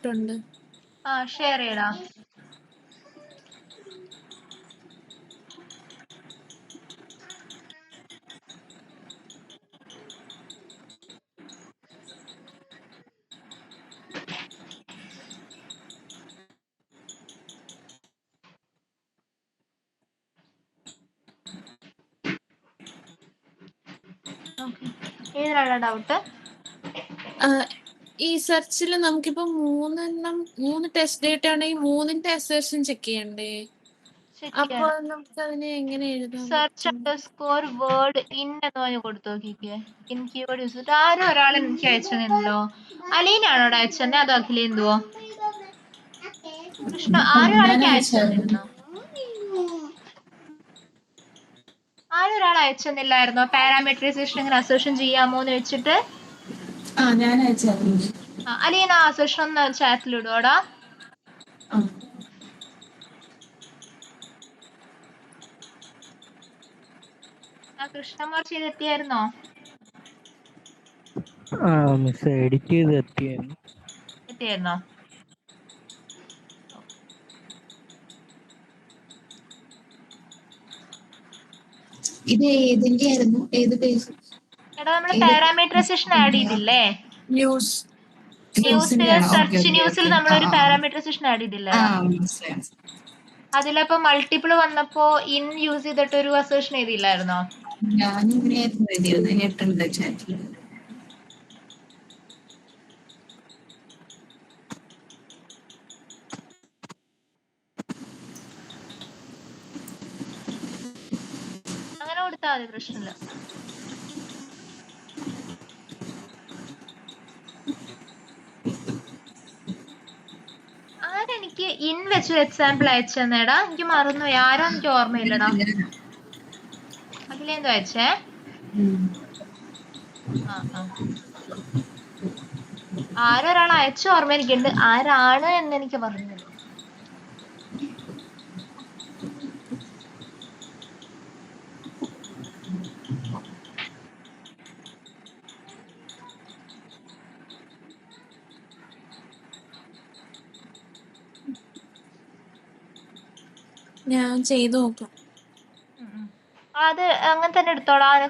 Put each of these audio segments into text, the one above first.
ചെയ്തിട്ടുണ്ട്. ഷെയർ ചെയ്യടാ. ഏതിനാണ് ഡൗട്ട്? ഈ സെർച്ചിൽ നമുക്കിപ്പോ 3 ടെസ്റ്റ് ഡേറ്റ ആണെങ്കിൽ 3ന്റെ അസേർഷൻ ചെക്ക് ചെയ്യണ്ടേ? അപ്പോൾ നമുക്ക് അതിനെ എങ്ങനെ എഴുതാൻ സെർച്ച് അണ്ടർസ്കോർ വേർഡ് ഇൻ എന്ന് പറഞ്ഞ് കൊടുത്തു നോക്കിക്കേ. ഇൻ കീവേഡ് യൂസ് ചെയ്തിട്ട് ആരും ഒരാൾ എനിക്ക് അയച്ചതല്ലോ. അലീനാണോ അയച്ചെന്നെ അതോ അഖിലേന്തുവോ? കൃഷ്ണ ആരും ആളൊക്കെ അയച്ചെന്നിരുന്നോ? ആരും ഒരാൾ അയച്ചെന്നില്ലായിരുന്നോ? പാരാമീറ്ററൈസേഷൻ എങ്ങനെ അസേർഷൻ ചെയ്യാമോ എന്ന് വെച്ചിട്ട്. ഞാൻ അയച്ചായിരുന്നു. അലീന അസേർഷൻ ഒന്ന് ചാറ്റിലിടുവോടാ. കൃഷ്ണമാർ ചെയ്തെത്തിയായിരുന്നോ? മിസ് എഡിറ്റ് ചെയ്ത് എത്തിയായിരുന്നോ? ഇത് ഏതിന്റെ ആയിരുന്നു? ഏത് പേജ്? എടാ നമ്മള് പാരാമീറ്ററൈസേഷൻ ആഡ് ചെയ്തില്ലേ? സെർച്ച് ന്യൂസിൽ നമ്മളൊരു പാരാമീറ്ററൈസേഷൻ ആഡ് ചെയ്തില്ലേ? അതിലപ്പോ മൾട്ടിപ്പിൾ വന്നപ്പോ ഇൻ യൂസ് ചെയ്തിട്ട് ഒരു അസേർഷൻ എഴുതിയില്ലായിരുന്നോ? അങ്ങനെ കൊടുത്താൽ മതി, പ്രശ്നമില്ല. ആരെനിക്ക് ഇൻ വെച്ചൊരു എക്സാമ്പിൾ അയച്ചു തന്നേടാ? എനിക്ക് മറന്നു, ആരാ എനിക്ക് ഓർമ്മയില്ലടാ. അഖിലേന്തു അയച്ചേ? ആരൊരാൾ അയച്ച ഓർമ്മ എനിക്കുണ്ട്, ആരാണ് എന്ന് എനിക്ക് പറഞ്ഞില്ല. ഞാൻ ചെയ്തു നോക്കാം. അത് അങ്ങനെ തന്നെ എടുത്തോളാം. അത്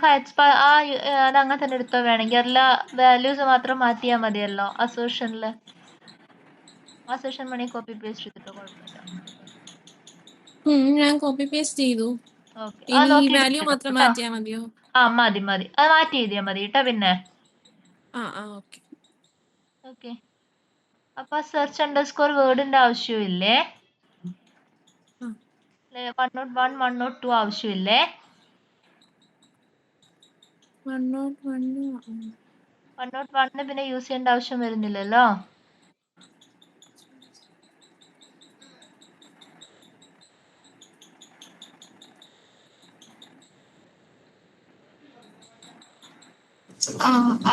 അങ്ങനെ തന്നെ എടുത്തോ വേണമെങ്കിൽ. അതിലെ വാല്യൂസ് മാത്രം മാറ്റിയാൽ മതിയല്ലോ അസേർഷനില്. അസേർഷൻ മണി കോപ്പി പേസ്റ്റ് ചെയ്തിട്ടോ കുഴപ്പമില്ല. ഞാൻ കോപ്പി പേസ്റ്റ് ചെയ്തു. വാല്യൂ മാത്രം മാറ്റിയാൽ മതിയോ? മതി അത് മാറ്റി എഴുതിയാൽ മതി കേട്ടോ. പിന്നെ ഓക്കെ. അപ്പൊ സെർച്ച് അണ്ടർസ്കോർ വേർഡിന്റെ ആവശ്യമില്ലേ? 101 102 ആവശ്യമില്ലേ? 101 പിന്നെ യൂസ് ചെയ്യേണ്ട ആവശ്യം വരുന്നില്ലല്ലോ.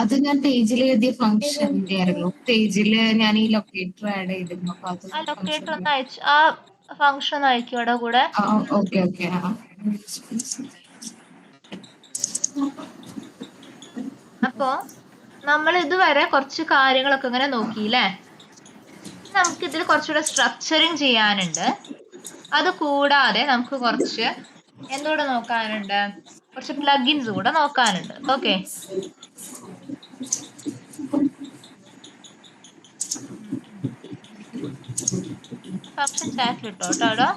അത് ഞാൻ പേജിൽ എഴുതിയ ഫംഗ്ഷന്റെ ആയിരുന്നു. പേജില് ഞാൻ ഈ ലൊക്കേറ്റർ ആഡ് ചെയ്തിരുന്നു. ആ ലൊക്കേറ്റർ ഒന്ന് അയച്ചു, ആ ഫംഗ്ഷൻ അയക്കോടെ കൂടെ. ഓക്കെ. അപ്പോ നമ്മൾ ഇതുവരെ കുറച്ച് കാര്യങ്ങളൊക്കെ ഇങ്ങനെ നോക്കിയില്ലേ? നമുക്ക് ഇതിൽ കുറച്ചുകൂടെ സ്ട്രക്ചറിങ് ചെയ്യാനുണ്ട്. അത് കൂടാതെ നമുക്ക് കുറച്ച് എന്തുകൂടെ നോക്കാനുണ്ട്? കുറച്ച് പ്ലഗിൻസ് കൂടെ നോക്കാനുണ്ട്. ഓക്കെ, ഫംഗ്ഷൻ ചാറ്റിലിട്ടോ കേട്ടോ.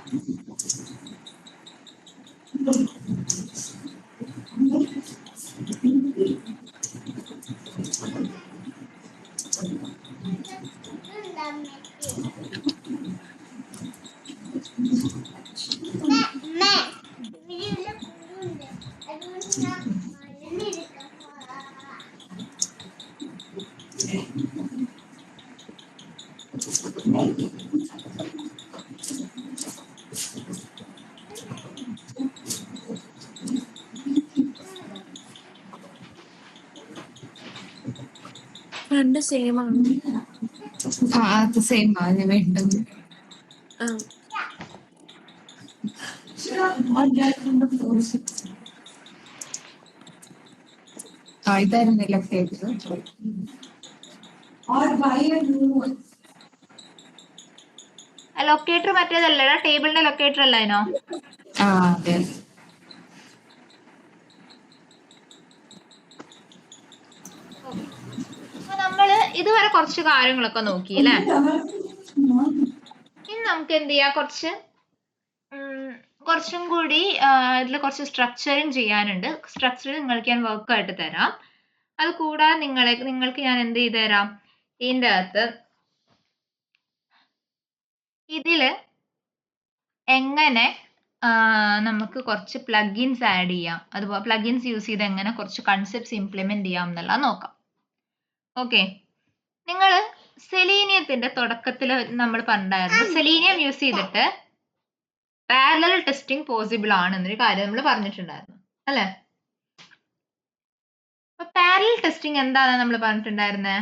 രണ്ട് സെയിം ആണ്. അത് സെയിം ആണ് വേണ്ടത്. ഇതായിരുന്നില്ല പേജ്. ലൊക്കേറ്റർ മറ്റേതല്ലടാ, ടേബിളിന്റെ ലൊക്കേറ്റർ അല്ലായിരുന്നോ? ആ അതെ. ഓക്കെ. അപ്പൊ നമ്മള് ഇതുവരെ കുറച്ച് കാര്യങ്ങളൊക്കെ നോക്കി അല്ലേ? ഇനി നമുക്ക് എന്ത് ചെയ്യാം, കുറച്ചും കൂടി ഇതിൽ കുറച്ച് സ്ട്രക്ചറിങ് ചെയ്യാനുണ്ട്. സ്ട്രക്ചർ നിങ്ങൾക്ക് ഞാൻ വർക്കായിട്ട് തരാം. അത് കൂടാതെ നിങ്ങൾക്ക് ഞാൻ എന്ത് ചെയ്ത് തരാം, ഇതിൻ്റെ അകത്ത് ഇതില് എങ്ങനെ നമുക്ക് കുറച്ച് പ്ലഗിൻസ് ആഡ് ചെയ്യാം, അതുപോലെ പ്ലഗിൻസ് യൂസ് ചെയ്ത് എങ്ങനെ കുറച്ച് കൺസെപ്റ്റ്സ് ഇംപ്ലിമെന്റ് ചെയ്യാം എന്നെല്ലാം നോക്കാം. ഓക്കെ, നിങ്ങൾ സെലീനിയത്തിന്റെ തുടക്കത്തിൽ നമ്മൾ പറഞ്ഞിട്ടുണ്ടായിരുന്നു, സെലീനിയം യൂസ് ചെയ്തിട്ട് പാരലൽ ടെസ്റ്റിംഗ് പോസിബിൾ ആണെന്നൊരു കാര്യം നമ്മൾ പറഞ്ഞിട്ടുണ്ടായിരുന്നു അല്ലേ? അപ്പൊ പാരലൽ ടെസ്റ്റിംഗ് എന്താണ് നമ്മൾ പറഞ്ഞിട്ടുണ്ടായിരുന്നത്?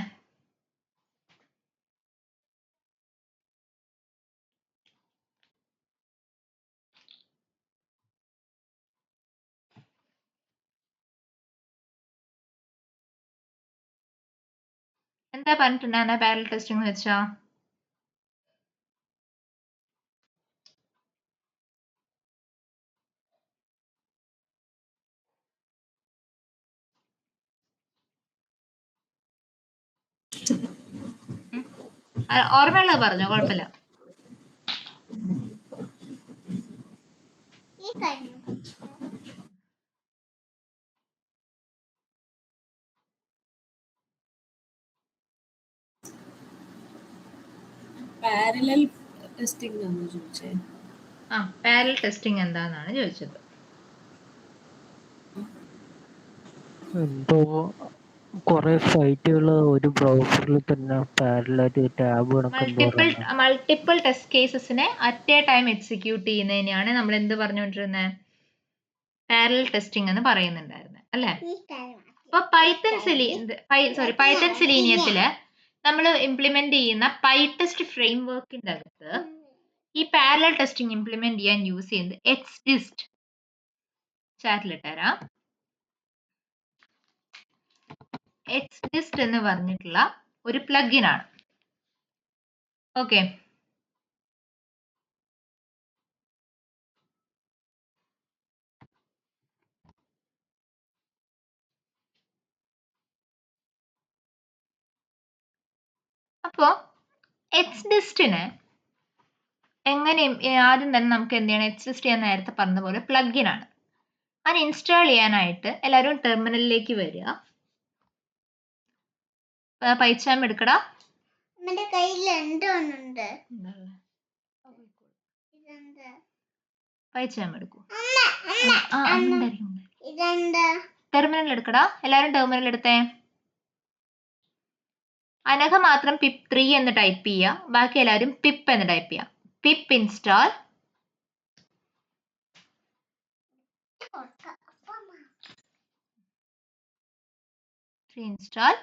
എന്താ പറഞ്ഞിട്ടുണ്ടായിരുന്ന പാരലൽ ടെസ്റ്റിംഗ് എന്ന് വെച്ചാ? ഓർമ്മയുള്ളത് പറഞ്ഞോ, കുഴപ്പമില്ല. പാരലൽ ടെസ്റ്റിംഗ് ആണോ ചോദിച്ചത്? പാരലൽ ടെസ്റ്റിംഗ് എന്താണെന്നാണ് ചോദിച്ചത്. എന്തോ കുറെ സൈറ്റുകൾ ഒരു ബ്രൗസറിൽ തന്നെ പാരലായിട്ട് ടാബ് കണക്ക് മൾട്ടിപ്പിൾ ടെസ്റ്റ് കേസസിനെ അറ്റ് എ ടൈം എക്സിക്യൂട്ട് ചെയ്യുന്നതിനെയാണ് നമ്മൾ എന്ത് പറഞ്ഞുകൊണ്ടിരുന്നത്, പാരലൽ ടെസ്റ്റിംഗ് എന്ന് പറയുന്നുണ്ടായിരുന്നത് അല്ലേ? അപ്പൊ പൈത്തൺ സെലീനിയത്തില് നമ്മൾ ഇംപ്ലിമെന്റ് ചെയ്യുന്ന പൈടെസ്റ്റ് ഫ്രെയിംവർക്കിന്റെ അകത്ത് ഈ പാരലൽ ടെസ്റ്റിംഗ് ഇംപ്ലിമെന്റ് ചെയ്യാൻ യൂസ് ചെയ്യുന്നത് എക്സ്ഡിസ്റ്റ്, ചാറ്റിലിട്ടരാം, എക്സ്ഡിസ്റ്റ് എന്ന് പറഞ്ഞിട്ടുള്ള ഒരു പ്ലഗിൻ ആണ്. ഓക്കെ, അപ്പോ എക്സ്ഡിസ്റ്റിന് എങ്ങനെ ആദ്യം തന്നെ നമുക്ക് എന്ത് ചെയ്യണം, എക്സിസ്റ്റ് ചെയ്യാൻ നേരത്തെ പറഞ്ഞ പോലെ പ്ലഗിൻ ആണ്. അത് ഇൻസ്റ്റാൾ ചെയ്യാനായിട്ട് എല്ലാവരും ടെർമിനലിലേക്ക് വരിക. പൈച്ചാം എടുക്കടാ. പൈച്ചാം എടുക്കൂ. ടെർമിനൽ എടുക്കടാ, എല്ലാവരും ടെർമിനൽ എടുത്തേ. അനഘ മാത്രം pip3 എന്ന് ടൈപ്പ് ചെയ്യുക, ബാക്കി എല്ലാവരും പിപ്പ് എന്ന് ടൈപ്പ് ചെയ്യാം. Pip install install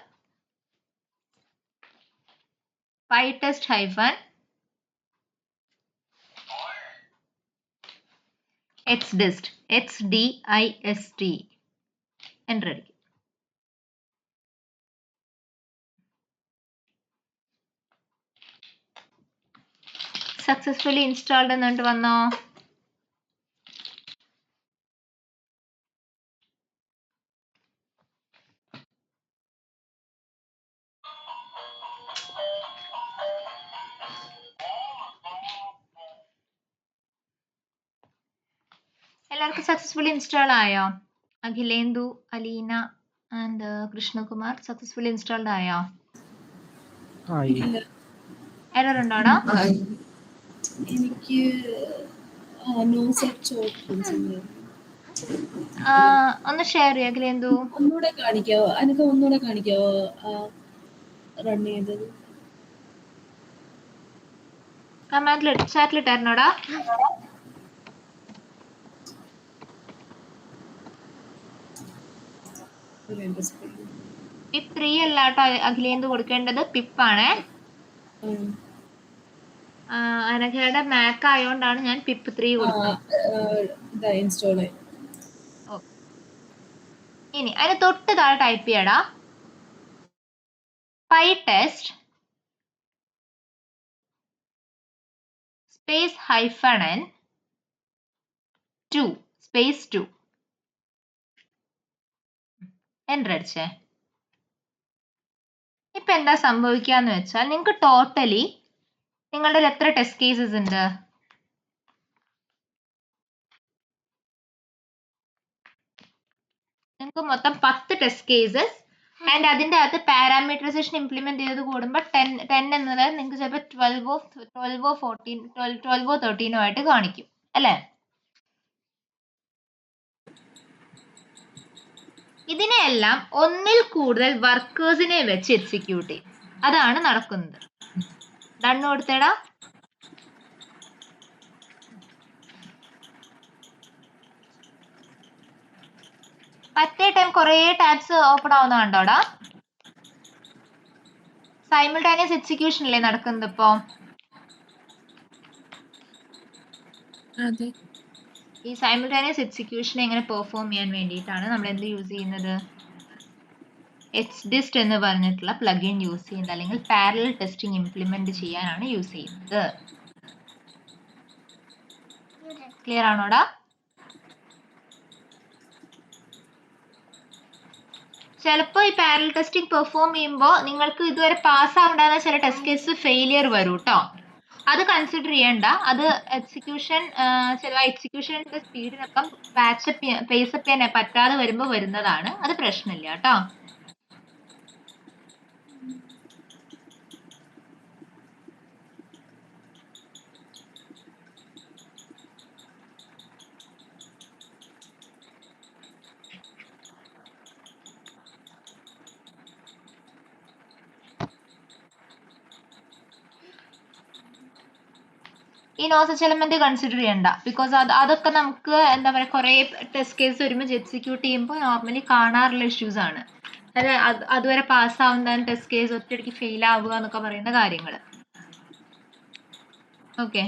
pytest xdist xdist enter അടിക്കും. സക്സസ്ഫുള്ളി ഇൻസ്റ്റാൾഡ് എന്നിട്ട് വന്നോ? എല്ലാവർക്കും സക്സസ്ഫുള്ളി ഇൻസ്റ്റാൾ ആയോ? Akhilendu, Aleena and Krishnakumar successfully installed ആയോ? എറർ ഉണ്ടോടാ? എനിക്ക് ഒന്ന് ഷെയർ ചെയ്യാം അഖിലേന്ദു. ഒന്നുകൂടെ കാണിക്കാവോ? എനിക്ക് ഒന്നുകൂടെ കാണിക്കാവോ റൺ ചെയ്തത്? കമാൻഡിൽ ചാറ്റിലിട്ടായിരുന്നോടാ? pip3 അല്ല കേട്ടോ അഖിലേന്ദു കൊടുക്കേണ്ടത്, പിപ്പാണേ. അനഘയുടെ മാക്ക് ആയതുകൊണ്ടാണ് ഞാൻ pip3 കൊടുത്തത്. ഇനി അതിന് തൊട്ട് താഴെ ടൈപ്പ് ചെയ്യടാ, pytest space -n 2 space 2 enter അടിച്ചേ. ഇപ്പൊ എന്താ സംഭവിക്കാന്ന് വെച്ചാൽ നിങ്ങൾക്ക് ടോട്ടലി നിങ്ങളുടെ എത്ര ടെസ്റ്റ് കേസസ് ഉണ്ട്? നിങ്ങൾക്ക് മൊത്തം 10 ടെസ്റ്റ് കേസസ് ആൻഡ് അതിൻ്റെ അകത്ത് പാരാമീറ്ററൈസേഷൻ ഇംപ്ലിമെന്റ് ചെയ്ത് കൂടുമ്പോൾ 10 എന്നത് നിങ്ങൾക്ക് ചിലപ്പോൾ 12 13 ആയിട്ട് കാണിക്കും അല്ലേ? ഇതിനെയെല്ലാം ഒന്നിൽ കൂടുതൽ വർക്കേഴ്സിനെ വെച്ച് എക്സിക്യൂട്ട് ചെയ്യും. അതാണ് നടക്കുന്നത്. ഡണ്ണ് കൊടുത്തേടാ. പത്തേ ടൈം കുറേ ടാബ്സ് ഓപ്പൺ ആവുന്ന കണ്ടോടാ. സൈമിൾട്ടേനിയസ് എക്സിക്യൂഷൻ അല്ലേ നടക്കുന്നത് ഇപ്പോ? ഈ സൈമിൾട്ടേനിയസ് എക്സിക്യൂഷൻ എങ്ങനെ പെർഫോം ചെയ്യാൻ വേണ്ടിയിട്ടാണ് നമ്മൾ എന്ത് യൂസ് ചെയ്യുന്നത്? HDist എന്ന് പറഞ്ഞിട്ടുള്ള പ്ലഗിൻ യൂസ് ചെയ്യുന്നത്, അല്ലെങ്കിൽ പാരലൽ ടെസ്റ്റിംഗ് ഇംപ്ലിമെന്റ് ചെയ്യാനാണ് യൂസ് ചെയ്യുന്നത്. ക്ലിയർ ആണോടാ? ചിലപ്പോൾ ഈ പാരലൽ ടെസ്റ്റിംഗ് പെർഫോം ചെയ്യുമ്പോൾ നിങ്ങൾക്ക് ഇതുവരെ പാസ് ആവേണ്ടാകുന്ന ചില ടെസ്റ്റ് കേസ് ഫെയിലിയർ വരും കേട്ടോ. അത് കൺസിഡർ ചെയ്യണ്ട. അത് എക്സിക്യൂഷൻ്റെ സ്പീഡിനൊപ്പം പേസപ്പ് ചെയ്യാൻ പറ്റാതെ വരുമ്പോൾ വരുന്നതാണ്. അത് പ്രശ്നമില്ല കേട്ടോ. ഈ നോസച്ച് എലമെന്റ് കൺസിഡർ ചെയ്യണ്ട. ബിക്കോസ് അതൊക്കെ നമുക്ക് എന്താ പറയുക, കുറേ ടെസ്റ്റ് കേസ് ഒരുമിച്ച് എക്സിക്യൂട്ട് ചെയ്യുമ്പോൾ നോർമലി കാണാറുള്ള ഇഷ്യൂസ് ആണ്. അതുവരെ പാസ്സാവുന്ന ടെസ്റ്റ് കേസ് ഒറ്റയടിക്ക് ഫെയിൽ ആവുക എന്നൊക്കെ പറയുന്ന കാര്യങ്ങൾ. ഓക്കെ,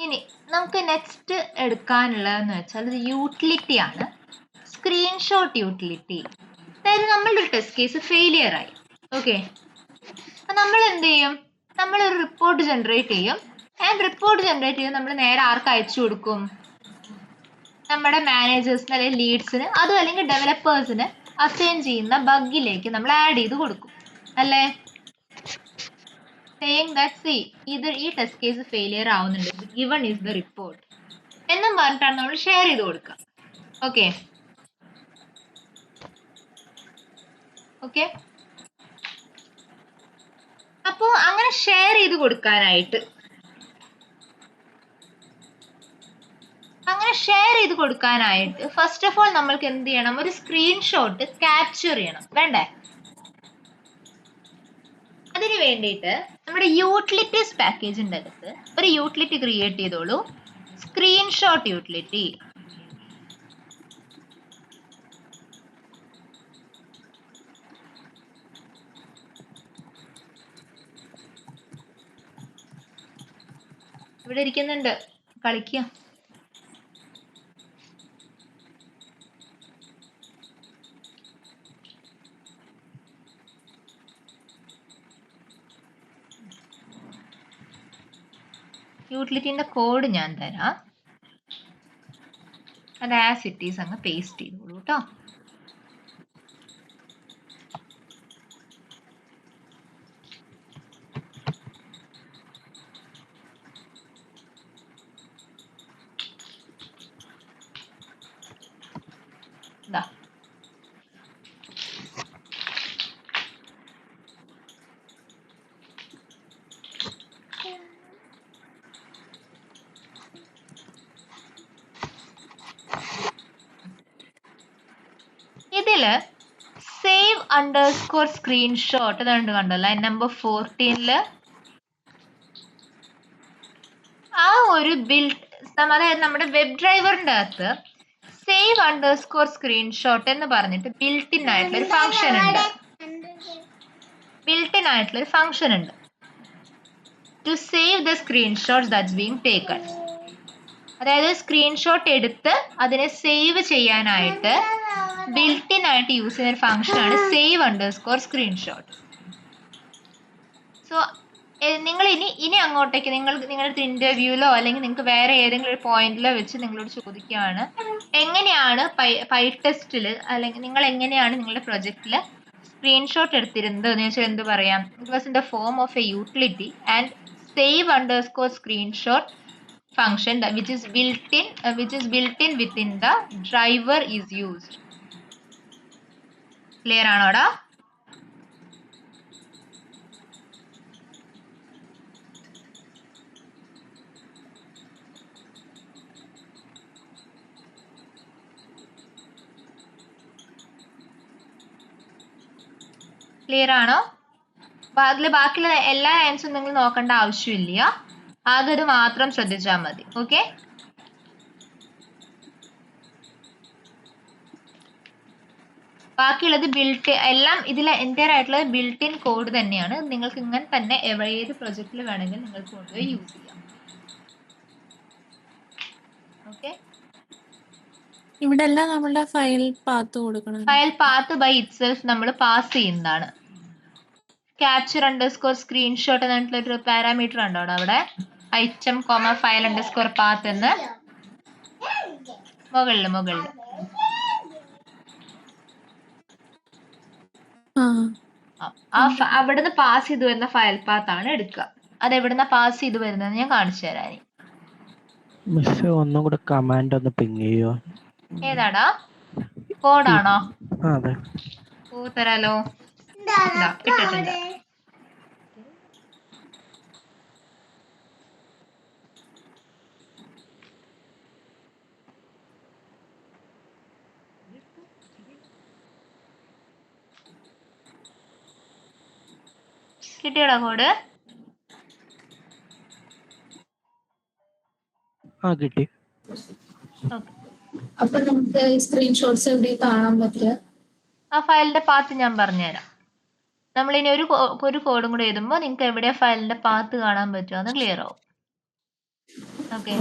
ഇനി നമുക്ക് നെക്സ്റ്റ് എടുക്കാനുള്ളതെന്ന് വെച്ചാൽ ഇത് യൂട്ടിലിറ്റി ആണ്. Screenshot utility. അതായത് നമ്മളുടെ ഒരു ടെസ്റ്റ് കേസ് ഫെയിലിയർ ആയി. ഓക്കെ, അപ്പം നമ്മൾ എന്ത് ചെയ്യും? നമ്മളൊരു റിപ്പോർട്ട് ജനറേറ്റ് ചെയ്യും. ആൻഡ് റിപ്പോർട്ട് ജനറേറ്റ് ചെയ്ത് നമ്മൾ നേരെ ആർക്ക് അയച്ചു കൊടുക്കും? നമ്മുടെ മാനേജേഴ്സിന് അല്ലെങ്കിൽ ലീഡ്സിന്, അതും അല്ലെങ്കിൽ ഡെവലപ്പേഴ്സിന് അസൈൻ ചെയ്യുന്ന ബഗ്ഗിലേക്ക് നമ്മൾ ആഡ് ചെയ്ത് കൊടുക്കും അല്ലേ? saying that see either ഈ ടെസ്റ്റ് കേസ് ഫെയിലിയർ ആവുന്നുണ്ട്, given is the report എന്നും പറഞ്ഞിട്ടാണ് നമ്മൾ ഷെയർ ചെയ്ത് കൊടുക്കുക. ഓക്കെ ഓക്കെ അപ്പോൾ അങ്ങനെ ഷെയർ ചെയ്ത് കൊടുക്കാനായിട്ട് ഫസ്റ്റ് ഓഫ് ഓൾ നമ്മൾക്ക് എന്ത് ചെയ്യണം? ഒരു സ്ക്രീൻഷോട്ട് ക്യാപ്ചർ ചെയ്യണം, വേണ്ടേ? അതിന് വേണ്ടിയിട്ട് നമ്മുടെ യൂട്ടിലിറ്റീസ് പാക്കേജിൻ്റെ അകത്ത് ഒരു യൂട്ടിലിറ്റി ക്രിയേറ്റ് ചെയ്തോളൂ. Screenshot utility. ഇവിടെ ഇരിക്കുന്നുണ്ട്, കളിക്കുക. യൂട്ടിലിറ്റിന്റെ കോഡ് ഞാൻ തരാം, അത് ആസ് ഇറ്റ് ഈസ് അങ്ങ് പേസ്റ്റ് ചെയ്തോളൂ കേട്ടോ. ഇതാ ഇതില് സേവ് അണ്ടർസ്കോർ സ്ക്രീൻഷോട്ട് അതുകൊണ്ട് കണ്ടല്ലോ, നമ്പർ 14 ആ ഒരു ബിൽഡ്, അതായത് നമ്മുടെ വെബ് ഡ്രൈവറിന്റെ അകത്ത് സേവ് അണ്ടർസ്കോർ സ്ക്രീൻഷോട്ട് എന്ന് പറഞ്ഞിട്ട് ബിൽട്ടിൻ ആയിട്ടുള്ള ഒരു ഫംഗ്ഷൻ ഉണ്ട്. To save the screenshots that's being taken. അതായത് സ്ക്രീൻഷോട്ട് എടുത്ത് അതിനെ സേവ് ചെയ്യാനായിട്ട് ബിൽട്ടിൻ ആയിട്ട് യൂസ് ചെയ്യുന്ന ഒരു ഫംഗ്ഷനാണ് സേവ് അണ്ടർസ്കോർ സ്ക്രീൻഷോട്ട്. സോ നിങ്ങൾ ഇനി അങ്ങോട്ടേക്ക് നിങ്ങളുടെ ഇന്റർവ്യൂലോ അല്ലെങ്കിൽ നിങ്ങൾക്ക് വേറെ ഏതെങ്കിലും ഒരു പോയിന്റിലോ വെച്ച് നിങ്ങളോട് ചോദിക്കുകയാണ് എങ്ങനെയാണ് പൈ ടെസ്റ്റിൽ അല്ലെങ്കിൽ നിങ്ങൾ എങ്ങനെയാണ് നിങ്ങളുടെ പ്രൊജക്റ്റിൽ സ്ക്രീൻഷോട്ട് എടുത്തിരുന്നത് എന്ന് വെച്ചാൽ എന്ത് പറയാം? It was in the form of A utility and save underscore screenshot function which is built in within the driver is used. Clear ആണോടാ? ക്ലിയർ ആണോ? ബാക്കിയുള്ള എല്ലാ ആൻസറും നിങ്ങൾ നോക്കേണ്ട ആവശ്യമില്ല. ആകെ ഇത് മാത്രം ശ്രദ്ധിച്ചാൽ മതി. ഓക്കെ, ബാക്കിയുള്ളത് എല്ലാം ഇതിൽ എൻ്റയർ ആയിട്ടുള്ളത് ബിൽട്ട് ഇൻ കോഡ് തന്നെയാണ്. നിങ്ങൾക്ക് ഇങ്ങനെ തന്നെ ഏത് പ്രൊജക്റ്റിൽ വേണമെങ്കിലും നിങ്ങൾക്ക് കൊണ്ടുപോയി യൂസ് ചെയ്യാം. ഓക്കെ, ഇവിടെ എല്ലാം നമ്മളുടെ ഫയൽ പാത്ത് കൊടുക്കണം. ഫയൽ പാത്ത് ബൈ ഇറ്റ്സെൽഫ് നമ്മൾ പാസ് ചെയ്യുന്നതാണ്. ക്യാപ്ചർ അണ്ടർസ്കോർ സ്ക്രീൻഷോട്ട് എന്നിട്ടുള്ളൊരു പാരാമീറ്റർ ഉണ്ടോ അവിടെ? ഐറ്റം ഫയൽ അണ്ടർസ്കോർ പാത്ത് എന്ന് മുകളിൽ അവിടുന്ന് പാസ് ചെയ്ത് വരുന്ന ഫയൽ പാത്ത് ആണ് എടുക്കുക. അത് എവിടുന്ന പാസ് ചെയ്ത് വരുന്നത് ഞാൻ കാണിച്ചു തരാം. ഒന്നും കൂടെ കമാൻഡ് ഒന്ന് പിങ് ചെയ്യോ? ഏതാടാ? കോഡാണോ? അതെ, തരാലോ. കിട്ടിട്ടുണ്ട്. കിട്ടിയോടാ കോഡ്? കിട്ടി. അപ്പൊ നമുക്ക് സ്ക്രീൻഷോട്ട്സ് എവിടെ കാണാൻ പറ്റുക? ആ ഫയലിന്റെ പാത്ത് ഞാൻ പറഞ്ഞുതരാം. നമ്മളിനി ഒരു കോഡും കൂടെ എഴുതുമ്പോൾ നിങ്ങൾക്ക് എവിടെയാ ഫയലിന്റെ പാത്ത് കാണാൻ പറ്റുമെന്ന് ക്ലിയർ ആവും. ഓക്കെ,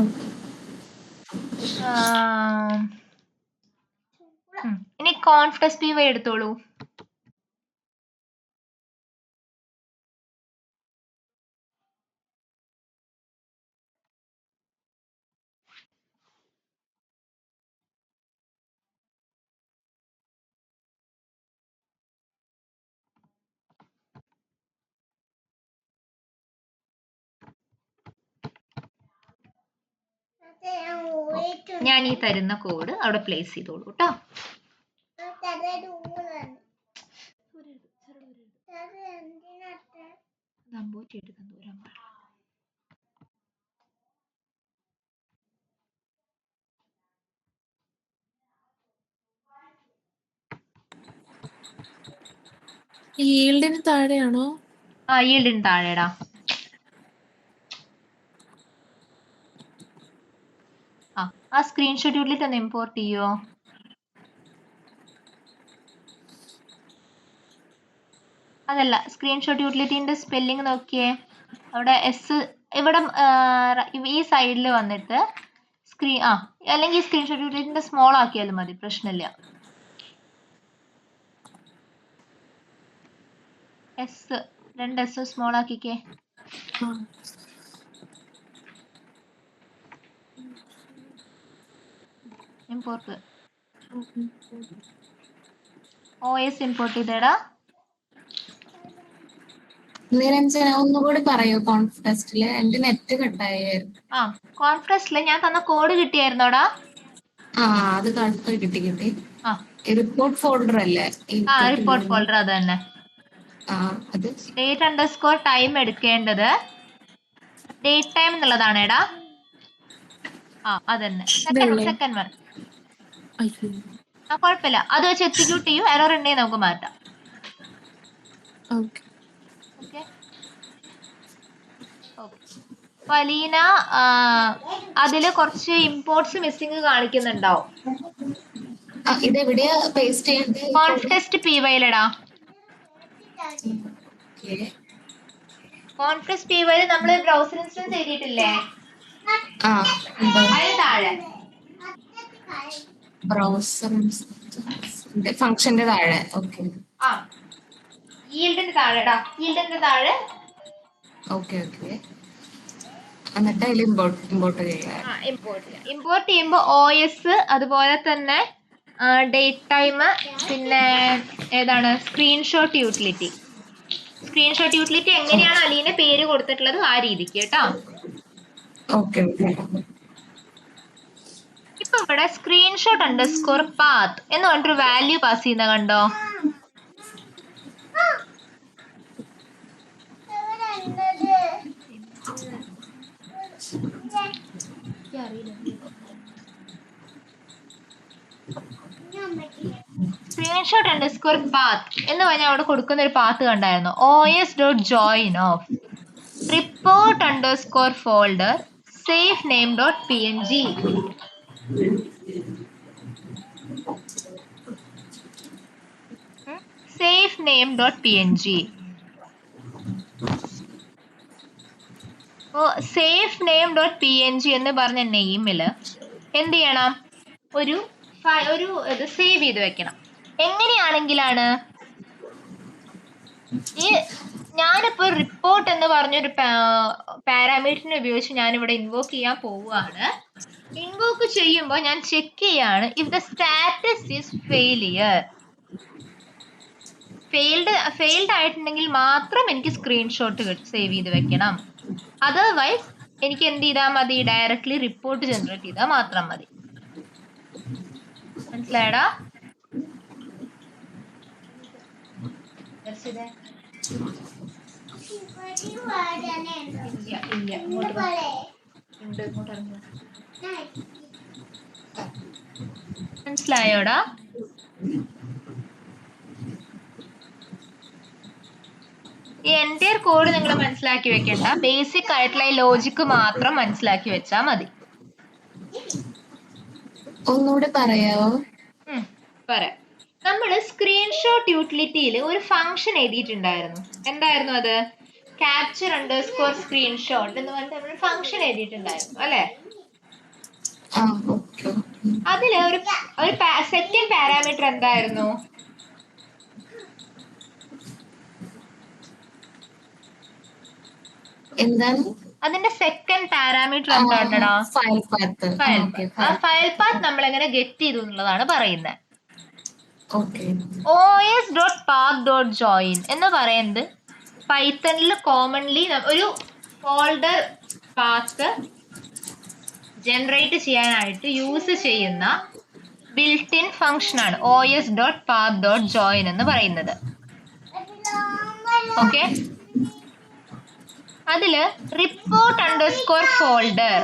ഇനി കോൺഫ്ലക്സ് പി വൈ എടുത്തോളൂ. ഞാൻ ഈ തരുന്ന കോഡ് അവിടെ പ്ലേസ് ചെയ്തോളൂ കേട്ടോ. ഈൽഡിന് താഴെയാണോ? ഈൽഡിന് താഴെടാ. ആ സ്ക്രീൻഷോട്ട് യൂട്ടിലിറ്റി ഒന്ന് ഇമ്പോർട്ട് ചെയ്യോ? അതല്ല, സ്ക്രീൻഷോട്ട് യൂട്ടിലിറ്റിന്റെ സ്പെല്ലിംഗ് നോക്കിയേ. അവിടെ ഇവിടെ ഈ സൈഡിൽ വന്നിട്ട് അല്ലെങ്കിൽ സ്ക്രീൻഷോട്ട് യൂട്ടിലിറ്റിന്റെ സ്മോൾ ആക്കിയാലും മതി, പ്രശ്നമില്ല. രണ്ട് എസ് സ്മോൾ ആക്കിക്കേ. ഇമ്പോർട്ട് OS ഇമ്പോർട്ട് ചെയ്തേടാ. ഒന്നുകൂടി പറയോ കോൺഫ്ലക്സില്? എന്റെ നെറ്റ് കട്ടായിരുന്നു. കോൺഫ്ലക്സില് ഞാൻ തന്ന കോഡ് കിട്ടിയായിരുന്നോടാ? അത് കിട്ടി. റിപ്പോർട്ട് ഫോൾഡർ അല്ലേ? റിപ്പോർട്ട് ഫോൾഡർ അത് തന്നെ. ഡേറ്റ് അണ്ടർസ്കോർ ടൈം എടുക്കേണ്ടത് ഡേറ്റ് ടൈം എന്നുള്ളതാണ് എടാ. അതന്നെ സെക്കൻഡ് വൺ. കുഴപ്പമില്ല, അത് വെച്ച് എക്സിക്യൂട്ട് ചെയ്യും. എറർ ഉണ്ടെങ്കിൽ നമുക്ക് മാറ്റാം. ഓക്കെ, അപ്പൊ അലീന അതില് കുറച്ച് ഇമ്പോർട്ട്സ് മിസ്സിങ് കാണിക്കുന്നുണ്ടാവും. ഇതെവിടെയാ പേസ്റ്റ് ചെയ്യേണ്ടത്? കോൺഫ്ടെസ്റ്റ് PYയിലെടാ. Okay. കോൺഫ്ടെസ്റ്റ് PYയിൽ നമ്മള് ബ്രൗസർ ഇൻസ്റ്റൻസ് എഴുതിയിട്ടില്ലേ? ആ അതിന് താഴെ ബ്രൗസർ ഫംഗ്ഷന്റെ താഴെ. ഓക്കെ ആ ഈൽഡിന്റെ താഴെടാ, ഈൽഡിന്റെ താഴെ. Okay okay. എന്നിട്ട് അതിൽ ഇമ്പോർട്ട് ചെയ്യാം. ഇമ്പോർട്ട് ചെയ്യുമ്പോൾ OS, അതുപോലെ തന്നെ ഡേറ്റ് ടൈം, പിന്നെ ഏതാണ് സ്ക്രീൻഷോട്ട് യൂട്ടിലിറ്റി. സ്ക്രീൻഷോട്ട് യൂട്ടിലിറ്റി എങ്ങനെയാണ് അലീനെ പേര് കൊടുത്തിട്ടുള്ളത് ആ രീതിക്ക് കേട്ടോ. Okay okay. ഇപ്പൊ ഇവിടെ സ്ക്രീൻഷോട്ട് അണ്ടർസ്കോർ പാത്ത് എന്ന് പറഞ്ഞിട്ടൊരു വാല്യൂ പാസ് ചെയ്യുന്ന കണ്ടോ? സ്ക്രീൻഷോട്ട് അണ്ടർസ്കോർ പാത്ത് എന്ന് പറഞ്ഞാൽ അവിടെ കൊടുക്കുന്ന ഒരു പാത്ത് കണ്ടായിരുന്നു. os.join of report underscore folder safe name.png. safe name.png. Safe name dot PNG എന്ന് പറഞ്ഞ നെയിമില് എന്ത് ചെയ്യണം? ഒരു ഇത് സേവ് ചെയ്ത് വെക്കണം. എങ്ങനെയാണെങ്കിലാണ് ഈ ഞാനിപ്പോ റിപ്പോർട്ട് എന്ന് പറഞ്ഞൊരു പാരാമീറ്ററിനെ ഉപയോഗിച്ച് ഞാനിവിടെ ഇൻവോക്ക് ചെയ്യാൻ പോവുകയാണ്. ഇൻവോക്ക് ചെയ്യുമ്പോൾ ഞാൻ ചെക്ക് ചെയ്യാണ് if the status is failure. Failed ആയിട്ടുണ്ടെങ്കിൽ മാത്രം എനിക്ക് സ്ക്രീൻഷോട്ട് സേവ് ചെയ്ത് വെക്കണം. അതർവൈസ് എനിക്ക് എന്ത് ചെയ്താൽ മതി? ഡയറക്ട്ലി റിപ്പോർട്ട് ജനറേറ്റ് ചെയ്താൽ മാത്രം മതി. മനസ്സിലായടാ? മനസ്സിലായോടാ? ഈ എൻറ്റയർ കോഡ് നിങ്ങൾ മനസ്സിലാക്കി വെക്കണ്ട. ബേസിക് ആയിട്ടുള്ള ഈ ലോജിക്ക് മാത്രം മനസ്സിലാക്കി വെച്ചാൽ മതി. ഒന്നുകൂടെ പറയാവോ? പറയാം. നമ്മൾ സ്ക്രീൻഷോട്ട് യൂട്ടിലിറ്റിയിൽ ഒരു ഫംഗ്ഷൻ എഴുതിയിട്ടുണ്ടായിരുന്നു. എന്തായിരുന്നു അത്? ക്യാപ്ചർ അണ്ടർസ്കോർ സ്ക്രീൻഷോട്ട് എന്ന് പറഞ്ഞിട്ട് നമ്മൾ ഫംഗ്ഷൻ എഴുതിയിട്ടുണ്ടായിരുന്നു അല്ലെ? അതില് ഒരു സെക്കൻഡ് പാരാമീറ്റർ എന്തായിരുന്നു? എന്താണ് അതിന്റെ സെക്കൻഡ് പാരാമീറ്റർ എന്താണെടാ? File path. ആ ഫയൽ പാത്ത് നമ്മൾ എങ്ങനെ ഗെറ്റ് ചെയ്തു എന്നുള്ളതാണ് പറയുന്നത്. os.path.join എന്ന് പറയുന്നത് പൈത്തണിൽ കോമൺലി ഒരു ഫോൾഡർ പാത്ത് ജനറേറ്റ് ചെയ്യാനായിട്ട് യൂസ് ചെയ്യുന്ന ബിൽറ്റ് ഇൻ ഫംഗ്ഷൻ ആണ് os.path.join എന്ന് പറയുന്നത്. ഓക്കെ, അതില് റിപ്പോർട്ട് അണ്ടർസ്കോർ ഫോൾഡർ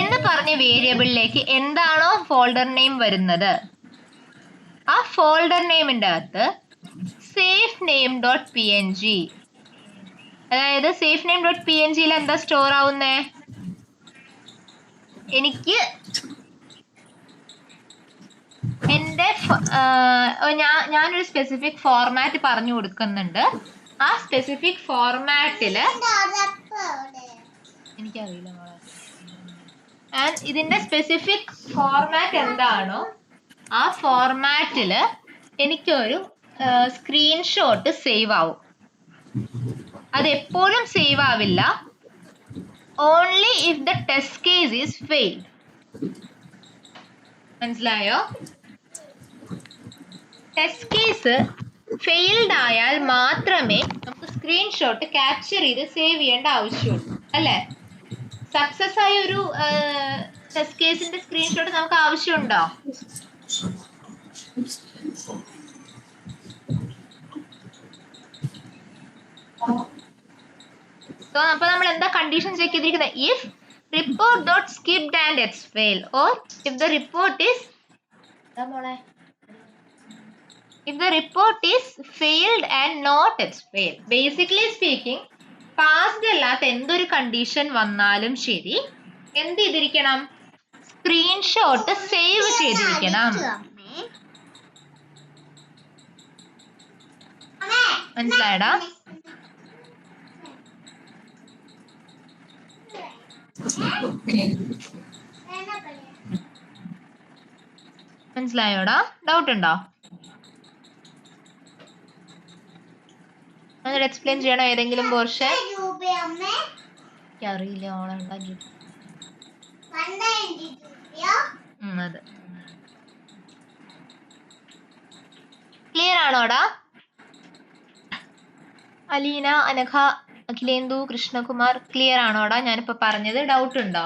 എന്ന് പറഞ്ഞ വേരിയബിളിലേക്ക് എന്താണോ ഫോൾഡർ നെയിം വരുന്നത് ആ ഫോൾഡർ നെയിമിന്റെ അകത്ത് സേഫ് നെയിം ഡോട്ട് PNG, അതായത് സേഫ് നെയിം ഡോട്ട് PNGയിൽ എന്താ സ്റ്റോർ ആവുന്നേ? എനിക്ക് എൻ്റെ ഞാനൊരു സ്പെസിഫിക് ഫോർമാറ്റ് പറഞ്ഞു കൊടുക്കുന്നുണ്ട്. ആ സ്പെസിഫിക് ഫോർമാറ്റില് എനിക്കറിയില്ല മോളെ, ഇതിന്റെ സ്പെസിഫിക് ഫോർമാറ്റ് എന്താണോ ആ ഫോർമാറ്റില് എനിക്കൊരു സ്ക്രീൻഷോട്ട് സേവ് ആവും. അത് എപ്പോഴും സേവ് ആവില്ല. Only if the test case is failed. മനസ്സിലായോ? ടെസ്റ്റ് കേസ് ഫെയിൽഡ് ആയാൽ മാത്രമേ നമുക്ക് സ്ക്രീൻഷോട്ട് ക്യാപ്ചർ ചെയ്ത് സേവ് ചെയ്യേണ്ട ആവശ്യമുള്ളൂ അല്ലേ? സക്സസ് ആയ ഒരു ടെസ്റ്റ് കേസിന്റെ സ്ക്രീൻഷോട്ട് നമുക്ക് ആവശ്യമുണ്ടോ? അപ്പൊ നമ്മൾ എന്താ കണ്ടീഷൻ ചെക്ക് ചെയ്തിരിക്കുന്നത്? If report dot skipped and it's fail, or if the report is if the report is failed and not its failed. Basically speaking, passed അല്ലാത്ത എന്തൊരു കണ്ടീഷൻ വന്നാലും ശരി എന്ത് ചെയ്തിരിക്കണം? സ്ക്രീൻഷോട്ട് സേവ് ചെയ്തിരിക്കണം. മനസ്സിലായടാ? മനസ്സിലായോടാ? ഡൗട്ട് ഉണ്ടോ? അങ്ങനെ എക്സ്പ്ലെയിൻ ചെയ്യണോ ഏതെങ്കിലും പോർഷൻ? അറിയില്ല, ഓളെ ഉണ്ടാക്കി. അതെ, ക്ലിയർ ആണോടാ? അലീന, അനഘ, അഖിലേന്ദു, കൃഷ്ണകുമാർ, ക്ലിയർ ആണോടാ ഞാനിപ്പോ പറഞ്ഞത്? ഡൗട്ട് ഉണ്ടോ?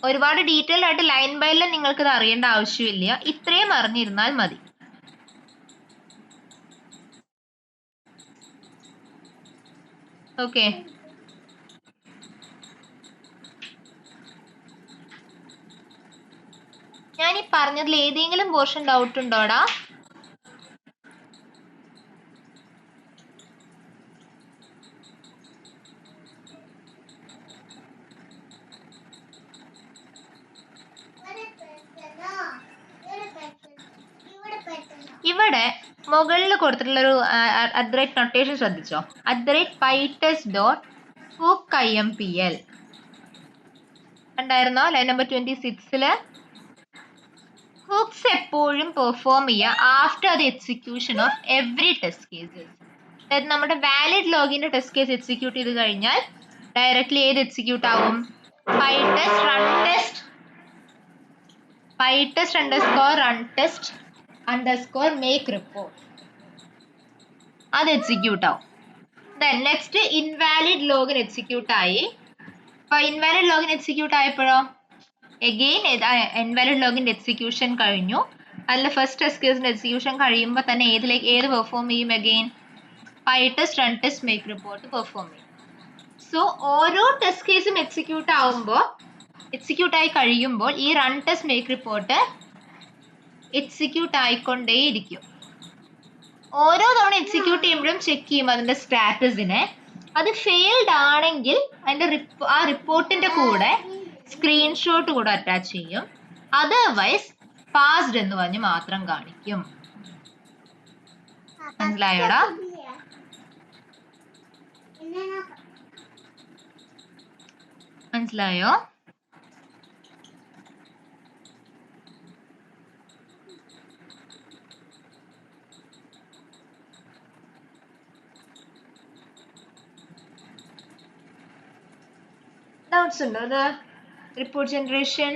ഒരുപാട് ഡീറ്റെയിൽ ആയിട്ട് ലൈൻ ബൈ ലൈൻ നിങ്ങൾക്ക് ഇത് അറിയേണ്ട ആവശ്യമില്ല, ഇത്രയും അറിഞ്ഞിരുന്നാൽ മതി. ഓക്കെ, ഞാൻ ഈ പറഞ്ഞതിൽ ഏതെങ്കിലും പോർഷൻ ഡൗട്ട് ഉണ്ടോടാ? ഇവിടെ മുകളിൽ കൊടുത്തിട്ടുള്ള ഒരു @ നൊട്ടേഷൻ ശ്രദ്ധിച്ചോ? @pytest.hook.impl ഉണ്ടായിരുന്നോ? ലൈൻ നമ്പർ 26 ഹുക്സ് എപ്പോഴും പെർഫോം ചെയ്യുക after the execution of every test cases. അതായത് നമ്മുടെ വാലിഡ് ലോഗിന്റെ ടെസ്റ്റ് കേസ് എക്സിക്യൂട്ട് ചെയ്ത് കഴിഞ്ഞാൽ ഡയറക്ട്ലി ഏത് എക്സിക്യൂട്ട് ആവും? pytest_runtest_make report അത് എക്സിക്യൂട്ട് ആവും. Then next invalid login execute ആയി. അപ്പൊ ഇൻവാലിഡ് ലോഗിൻ എക്സിക്യൂട്ട് ആയപ്പോഴോ എഗെയിൻ ഇൻവാലിഡ് ലോഗിന്റെ എക്സിക്യൂഷൻ കഴിഞ്ഞു. അതിൽ ഫസ്റ്റ് ടെസ്റ്റ് കേസിന്റെ എക്സിക്യൂഷൻ കഴിയുമ്പോൾ തന്നെ ഏത് പെർഫോം ചെയ്യും? എഗെയിൻ pytest_runtest_make report പെർഫോം ചെയ്യും. സോ ഓരോ ടെസ്റ്റ് കേസും എക്സിക്യൂട്ട് ആയി കഴിയുമ്പോൾ ഈ run test make report execute ആയിക്കൊണ്ടേയിരിക്കും. ഓരോ തവണ എക്സിക്യൂട്ട് ചെയ്യുമ്പോഴും ചെക്ക് ചെയ്യും അതിന്റെ സ്റ്റാറ്റസിനെ. അത് ഫെയിൽഡ് ആണെങ്കിൽ അതിന്റെ ആ റിപ്പോർട്ടിന്റെ കൂടെ സ്ക്രീൻഷോട്ട് കൂടെ അറ്റാച്ച് ചെയ്യും. അതർവൈസ് പാസ്ഡ് എന്ന് പറഞ്ഞ് മാത്രം കാണിക്കും. മനസ്സിലായോടാ? മനസ്സിലായോ? ഡൗട്ട്സ് ഉണ്ടോ? അത് റിപ്പോർട്ട് ജനറേഷൻ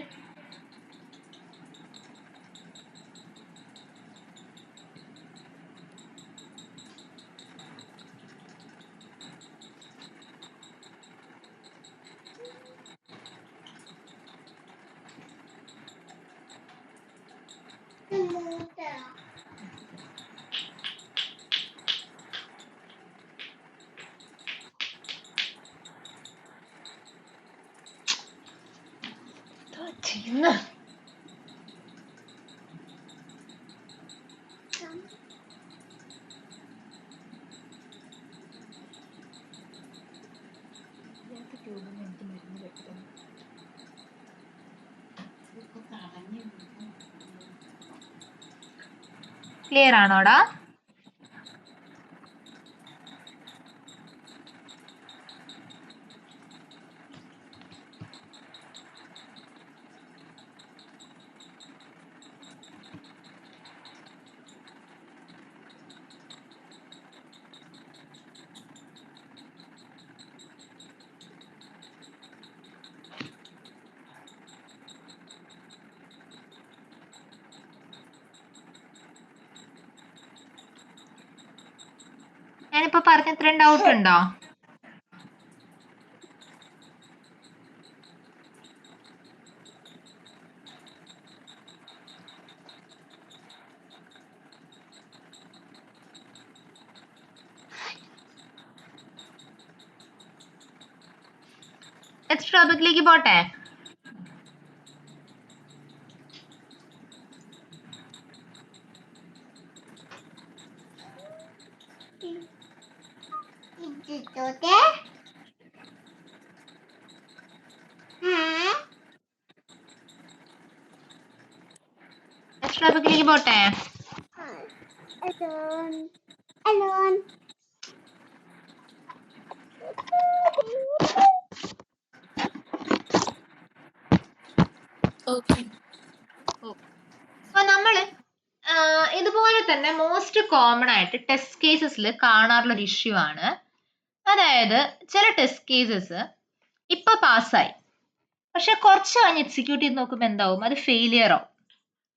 ക്ലിയർ ആണോടാ? ഞാനിപ്പോ പറഞ്ഞ ഇത്രയും ഡൗട്ട് ഉണ്ടോ? നെക്സ്റ്റ് ടോപ്പിക്കിലേക്ക് പോട്ടെ. നെക്സ്റ്റ് ടോപ്പിക്കിലേക്ക് പോട്ടെ. ഓക്കെ. അപ്പൊ നമ്മള് ഇതുപോലെ തന്നെ മോസ്റ്റ് കോമൺ ആയിട്ട് ടെസ്റ്റ് കേസസിൽ കാണാറുള്ള ഒരു ഇഷ്യൂ ആണ്. അതായത് ചില ടെസ്റ്റ് കേസസ് ഇപ്പൊ പാസ്സായി, പക്ഷെ കുറച്ച് കഴിഞ്ഞ് എക്സിക്യൂട്ട് ചെയ്ത് നോക്കുമ്പോൾ എന്താവും, അത് ഫെയിലിയർ ആവും.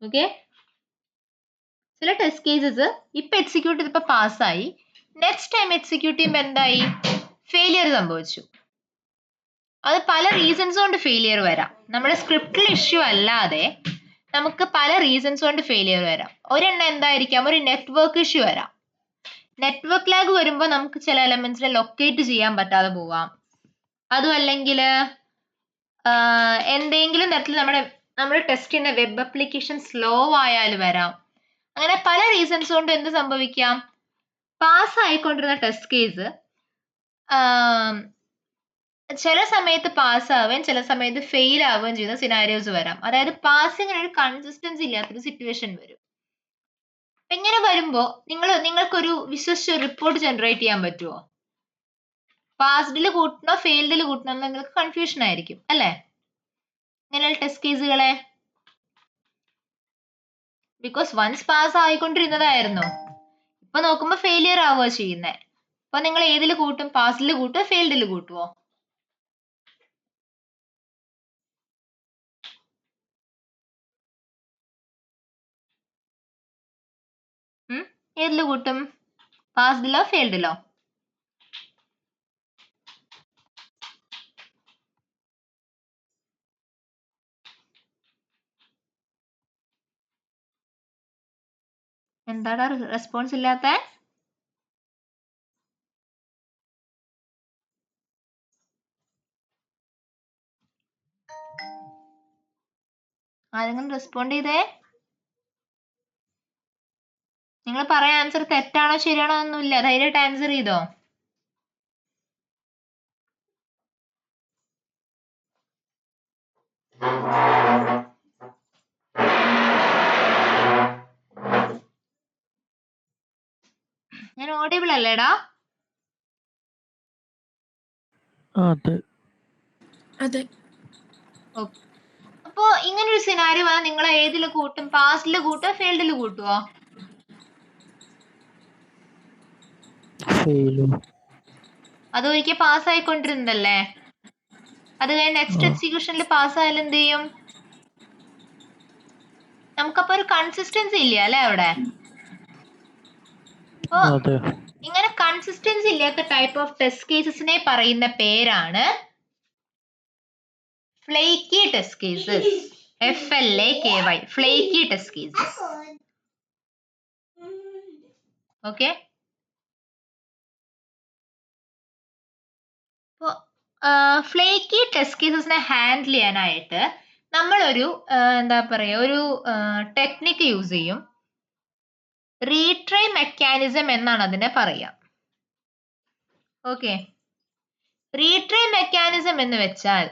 ഓക്കെ, ചില ടെസ്റ്റ് കേസസ് ഇപ്പൊ എക്സിക്യൂട്ട് ചെയ്തപ്പോ പാസ്സായി, നെക്സ്റ്റ് ടൈം എക്സിക്യൂട്ട് ചെയ്യുമ്പോൾ എന്തായി, ഫെയിലിയർ സംഭവിച്ചു. അത് പല റീസൺസ് കൊണ്ട് ഫെയിലിയർ വരാം. നമ്മുടെ സ്ക്രിപ്റ്റിൽ ഇഷ്യൂ അല്ലാതെ നമുക്ക് പല റീസൺസ് കൊണ്ട് ഫെയിലിയർ വരാം. ഒരെണ്ണം എന്തായിരിക്കാം, ഒരു നെറ്റ്വർക്ക് ഇഷ്യൂ വരാം. നെറ്റ്വർക്ക് ലാഗ് വരുമ്പോൾ നമുക്ക് ചില എലമെന്റ്സിനെ ലൊക്കേറ്റ് ചെയ്യാൻ പറ്റാതെ പോവാം. അതും അല്ലെങ്കിൽ എന്തെങ്കിലും തരത്തിൽ നമ്മുടെ ടെസ്റ്റ് ചെയ്യുന്ന വെബ് ആപ്ലിക്കേഷൻ സ്ലോ ആയാൽ വരാം. അങ്ങനെ പല റീസൺസ് കൊണ്ട് എന്ത് സംഭവിക്കാം, പാസ് ആയിക്കൊണ്ടിരുന്ന ടെസ്റ്റ് കേസ് ചില സമയത്ത് പാസ് ആവുകയും ചില സമയത്ത് ഫെയിൽ ആവുകയും ചെയ്യുന്ന സിനാരിയോസ് വരാം. അതായത് പാസിങ്ങിന് ഒരു കൺസിസ്റ്റൻസി ഇല്ലാത്തൊരു സിറ്റുവേഷൻ വരും. ഇങ്ങനെ വരുമ്പോ നിങ്ങൾക്കൊരു വിശ്വസിച്ച് ഒരു റിപ്പോർട്ട് ജനറേറ്റ് ചെയ്യാൻ പറ്റുമോ? പാസ്ഡിൽ കൂട്ടണോ ഫെയിൽഡിൽ കൂട്ടണോ എന്ന് നിങ്ങൾക്ക് കൺഫ്യൂഷൻ ആയിരിക്കും അല്ലേ, ഇങ്ങനെയുള്ള ടെസ്റ്റ് കേസുകളെ. ബിക്കോസ് വൺസ് പാസ് ആയിക്കൊണ്ടിരുന്നതായിരുന്നു, ഇപ്പൊ നോക്കുമ്പോ ഫെയിലിയർ ആവുക ചെയ്യുന്നത്. അപ്പൊ നിങ്ങൾ ഏതിൽ കൂട്ടും, പാസ്ഡിൽ കൂട്ടുമോ ഫെയിൽഡിൽ കൂട്ടുമോ? ഏതിൽ കൂട്ടും, പാസ്ഡിലോ ഫെയിൽഡിലോ? എന്താണ് റെസ്പോൺസ് ഇല്ലാത്ത? ആരെങ്കിലും റെസ്പോണ്ട് ചെയ്തേ? നിങ്ങൾ പറയാൻ ആൻസർ തെറ്റാണോ ശരിയാണോ ഒന്നുമില്ല, ധൈര്യമായിട്ട് ആൻസർ ചെയ്തോ. ഞാൻ ഓഡിബിൾ അല്ലേടാ? അതെ. അതെ. അപ്പോ ഇങ്ങനൊരു സിനാരിയോ വന്നാൽ നിങ്ങൾ ഏതിൽ കൂട്ടും, പാസ്ഡിൽ കൂട്ടുമോ ഫെയിൽഡിൽ കൂട്ടുമോ? അത് ഒരിക്കൽ പാസ് ആയിക്കൊണ്ടിരുന്നല്ലേ, അത് കഴിഞ്ഞ് നെക്സ്റ്റ് എക്സിക്യൂഷനിൽ പാസ് ആയാലും എന്ത് ചെയ്യും, നമുക്കപ്പോ ഒരു കൺസിസ്റ്റൻസി ഇല്ല അല്ലെ അവിടെ. അപ്പോ ഇങ്ങനെ കൺസിസ്റ്റൻസി ഇല്ലാത്ത ടൈപ്പ് ഓഫ് ടെസ്റ്റ് കേസസിനെ പറയുന്ന പേരാണ് flaky test cases. FLAKY, flaky test cases. Okay, flaky test കേസസിനെ ഹാൻഡിൽ ചെയ്യാനായിട്ട് നമ്മളൊരു എന്താ പറയുക, ഒരു ടെക്നിക്ക് യൂസ് ചെയ്യും. റീട്രൈ മെക്കാനിസം എന്നാണ് അതിനെ പറയുക. ഓക്കെ, റീട്രൈ മെക്കാനിസം എന്ന് വെച്ചാൽ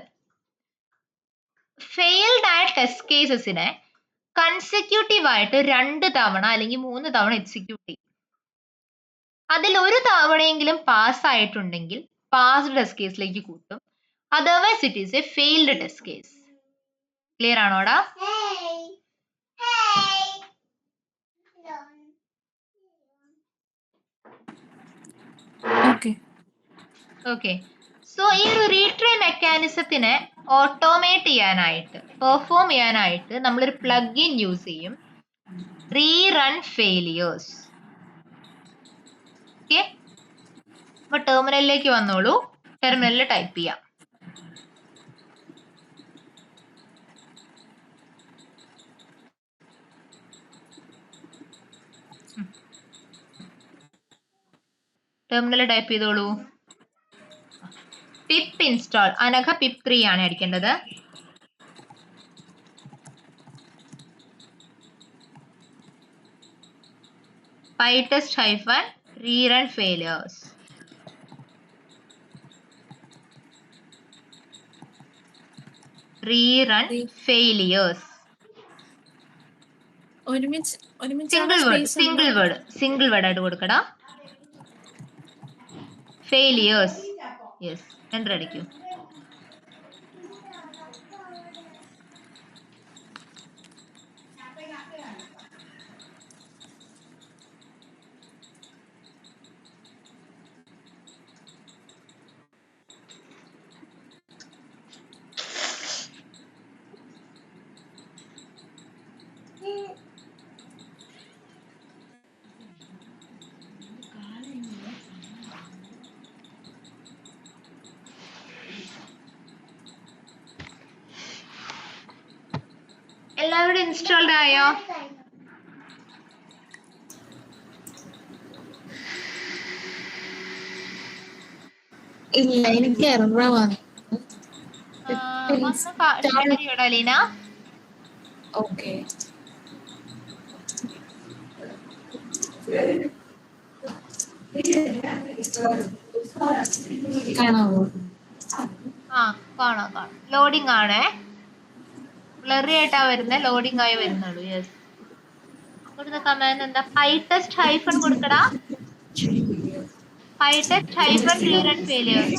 ഫെയിൽഡ് ആയ ടെസ്റ്റ് കേസസിനെ കൺസെക്യൂട്ടീവ് ആയിട്ട് 2 തവണ അല്ലെങ്കിൽ 3 തവണ എക്സിക്യൂട്ട് ചെയ്യും. അതിൽ ഒരു തവണയെങ്കിലും പാസ് ആയിട്ടുണ്ടെങ്കിൽ പാസ്ഡ് ടെസ്റ്റ് കേസിലേക്ക് കൂട്ടും, otherwise it is a failed test case. Clear ആണോടാ? ഓക്കെ, സോ ഈ ഒരു റീട്രൈ മെക്കാനിസത്തിനെ ഓട്ടോമേറ്റ് ചെയ്യാനായിട്ട്, പെർഫോം ചെയ്യാനായിട്ട് നമ്മളൊരു പ്ലഗിൻ യൂസ് ചെയ്യും, റീറൺ ഫെയിലിയേഴ്സ്. ഓക്കെ, അപ്പൊ ടെർമിനലിലേക്ക് വന്നോളൂ, ടെർമിനലിൽ ടൈപ്പ് ചെയ്യാം. ടെർമിനലിൽ ടൈപ്പ് ചെയ്തോളൂ. പിപ്പ് ഇൻസ്റ്റാൾ, അനഘ പിപ്പ് 3 ആണ് അടിക്കേണ്ടത്. pytest - rerun failures. Rerun failures. ഒരുമിച്ചാണോ സിംഗിൾ വേർഡ് ആയിട്ട് കൊടുക്കടാ. ഫെയിലിയേഴ്സ്. യെസ്, എൻ്റർ അടിക്കൂ. എല്ലാവരും ഇൻസ്റ്റാൾഡ് ആയോ? ഇല്ല, എനിക്ക് എററാണ്. ലീന. ഓക്കെ. കാണാവോ? കാണാം. ലോഡിംഗ് ആണേ. ബ്ലറി ആയിട്ടാ വരുന്നത്, ലോഡിംഗ് ആയി വരുന്നുള്ളൂ. യെസ്. കൊടുത്ത കമാൻഡ് എന്താ? പൈടെസ്റ്റ് ഹൈഫൺ കൊടുക്കടാ. Pytest hyphen rerun failures.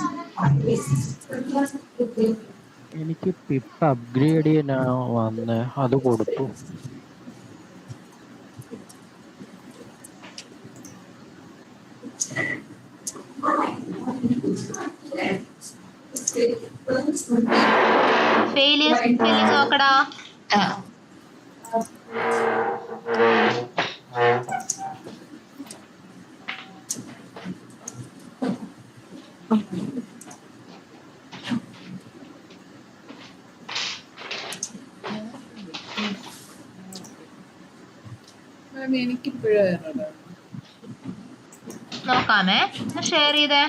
എനിക്ക് പിപ്പ് അപ്ഗ്രേഡ് ചെയ്യാനാ വന്നേ, അത് കൊടുത്തു. ഫെയിലിയേഴ്സ് സ്പെല്ലിംഗ് നോക്കടാ. നോക്കാമേ, ഷെയർ ചെയ്തേ.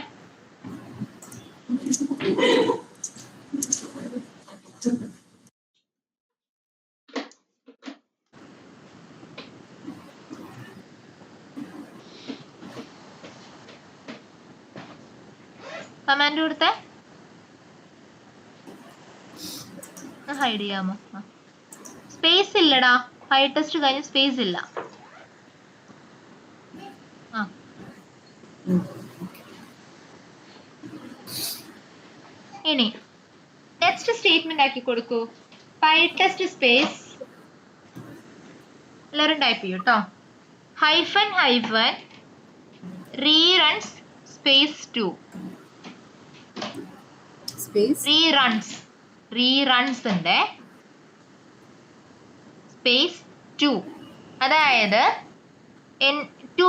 കമാൻഡ് കൊടുത്തേ. ഹൈഡ് ചെയ്യാമോ? സ്പേസ് ഇല്ലടാ, ഹൈ ടെസ്റ്റ് കഴിഞ്ഞ് സ്പേസ് ഇല്ല. ഇനി നെക്സ്റ്റ് സ്റ്റേറ്റ്മെന്റ് ആക്കി കൊടുക്കൂ. പൈടെസ്റ്റ് സ്പേസ്, എല്ലാവരും ടൈപ്പ് ചെയ്യൂ കേട്ടോ. Hyphen റീറൺസ് space 2. റീറൺസ് ഉണ്ട് സ്പേസ് 2. അതായത് 2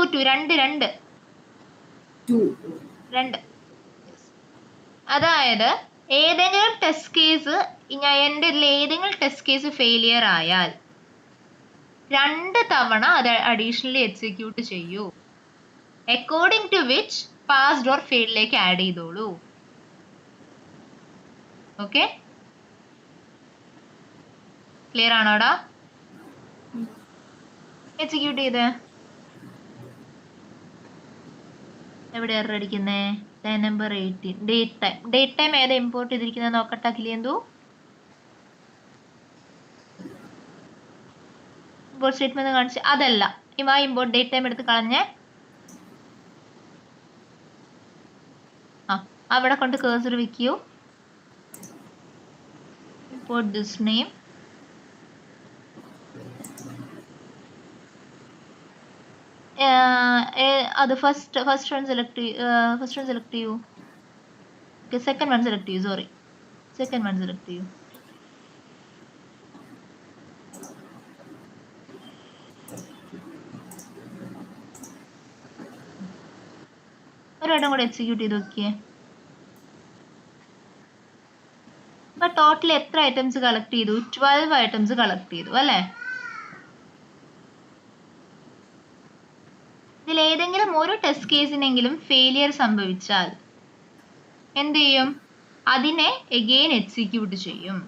അതായത് ഏതെങ്കിലും ടെസ്റ്റ് കേസ്, എൻ്റെ ഏതെങ്കിലും ടെസ്റ്റ് കേസ് ഫെയിലിയർ ആയാൽ 2 തവണ അത് അഡീഷണലി എക്സിക്യൂട്ട് ചെയ്യൂ. According to which passed or ഫെയിലിലേക്ക് ആഡ് ചെയ്തോളൂ. ഓക്കെ, ക്ലിയർ ആണോടാ? എക്സിക്യൂട്ട് ചെയ്ത് എവിടെ എറർ അടിക്കുന്നേ? Line number 18. ഡേറ്റ് ടൈം ഏതാ ഇമ്പോർട്ട് ചെയ്തിരിക്കുന്നത് നോക്കട്ടെ. കിളിയന്തു ഇമ്പോർട്ട് സ്റ്റേറ്റ്മെന്റ് കാണിച്ച് അതല്ല, ഇമ്പോർട്ട് ഡേറ്റ് ടൈം എടുത്ത് കളഞ്ഞേ. അവിടെ കൊണ്ട് കേഴ്സർ വെക്കൂ. Import this name. അത് ഫസ്റ്റ് വൺ സെലക്ട് ചെയ്യൂ. സെക്കൻഡ് വൺ സെലക്ട് ചെയ്യൂ. സെക്കൻഡ് വൺ സെലക്ട് ചെയ്യൂ. ഒരു വട്ടം കൂടെ എക്സിക്യൂട്ട് ചെയ്ത് നോക്കിയേ. അപ്പൊ ടോട്ടൽ എത്ര ഐറ്റംസ് കളക്ട് ചെയ്തു? 12 ഐറ്റംസ് കളക്ട് ചെയ്തു അല്ലേ? ഇതിൽ ഏതെങ്കിലും ഒരു ടെസ്റ്റ് കേസിനെങ്കിലും ഫെയിലിയർ സംഭവിച്ചാൽ എന്ത് ചെയ്യും? അതിനെ എഗെയിൻ എക്സിക്യൂട്ട് ചെയ്യും.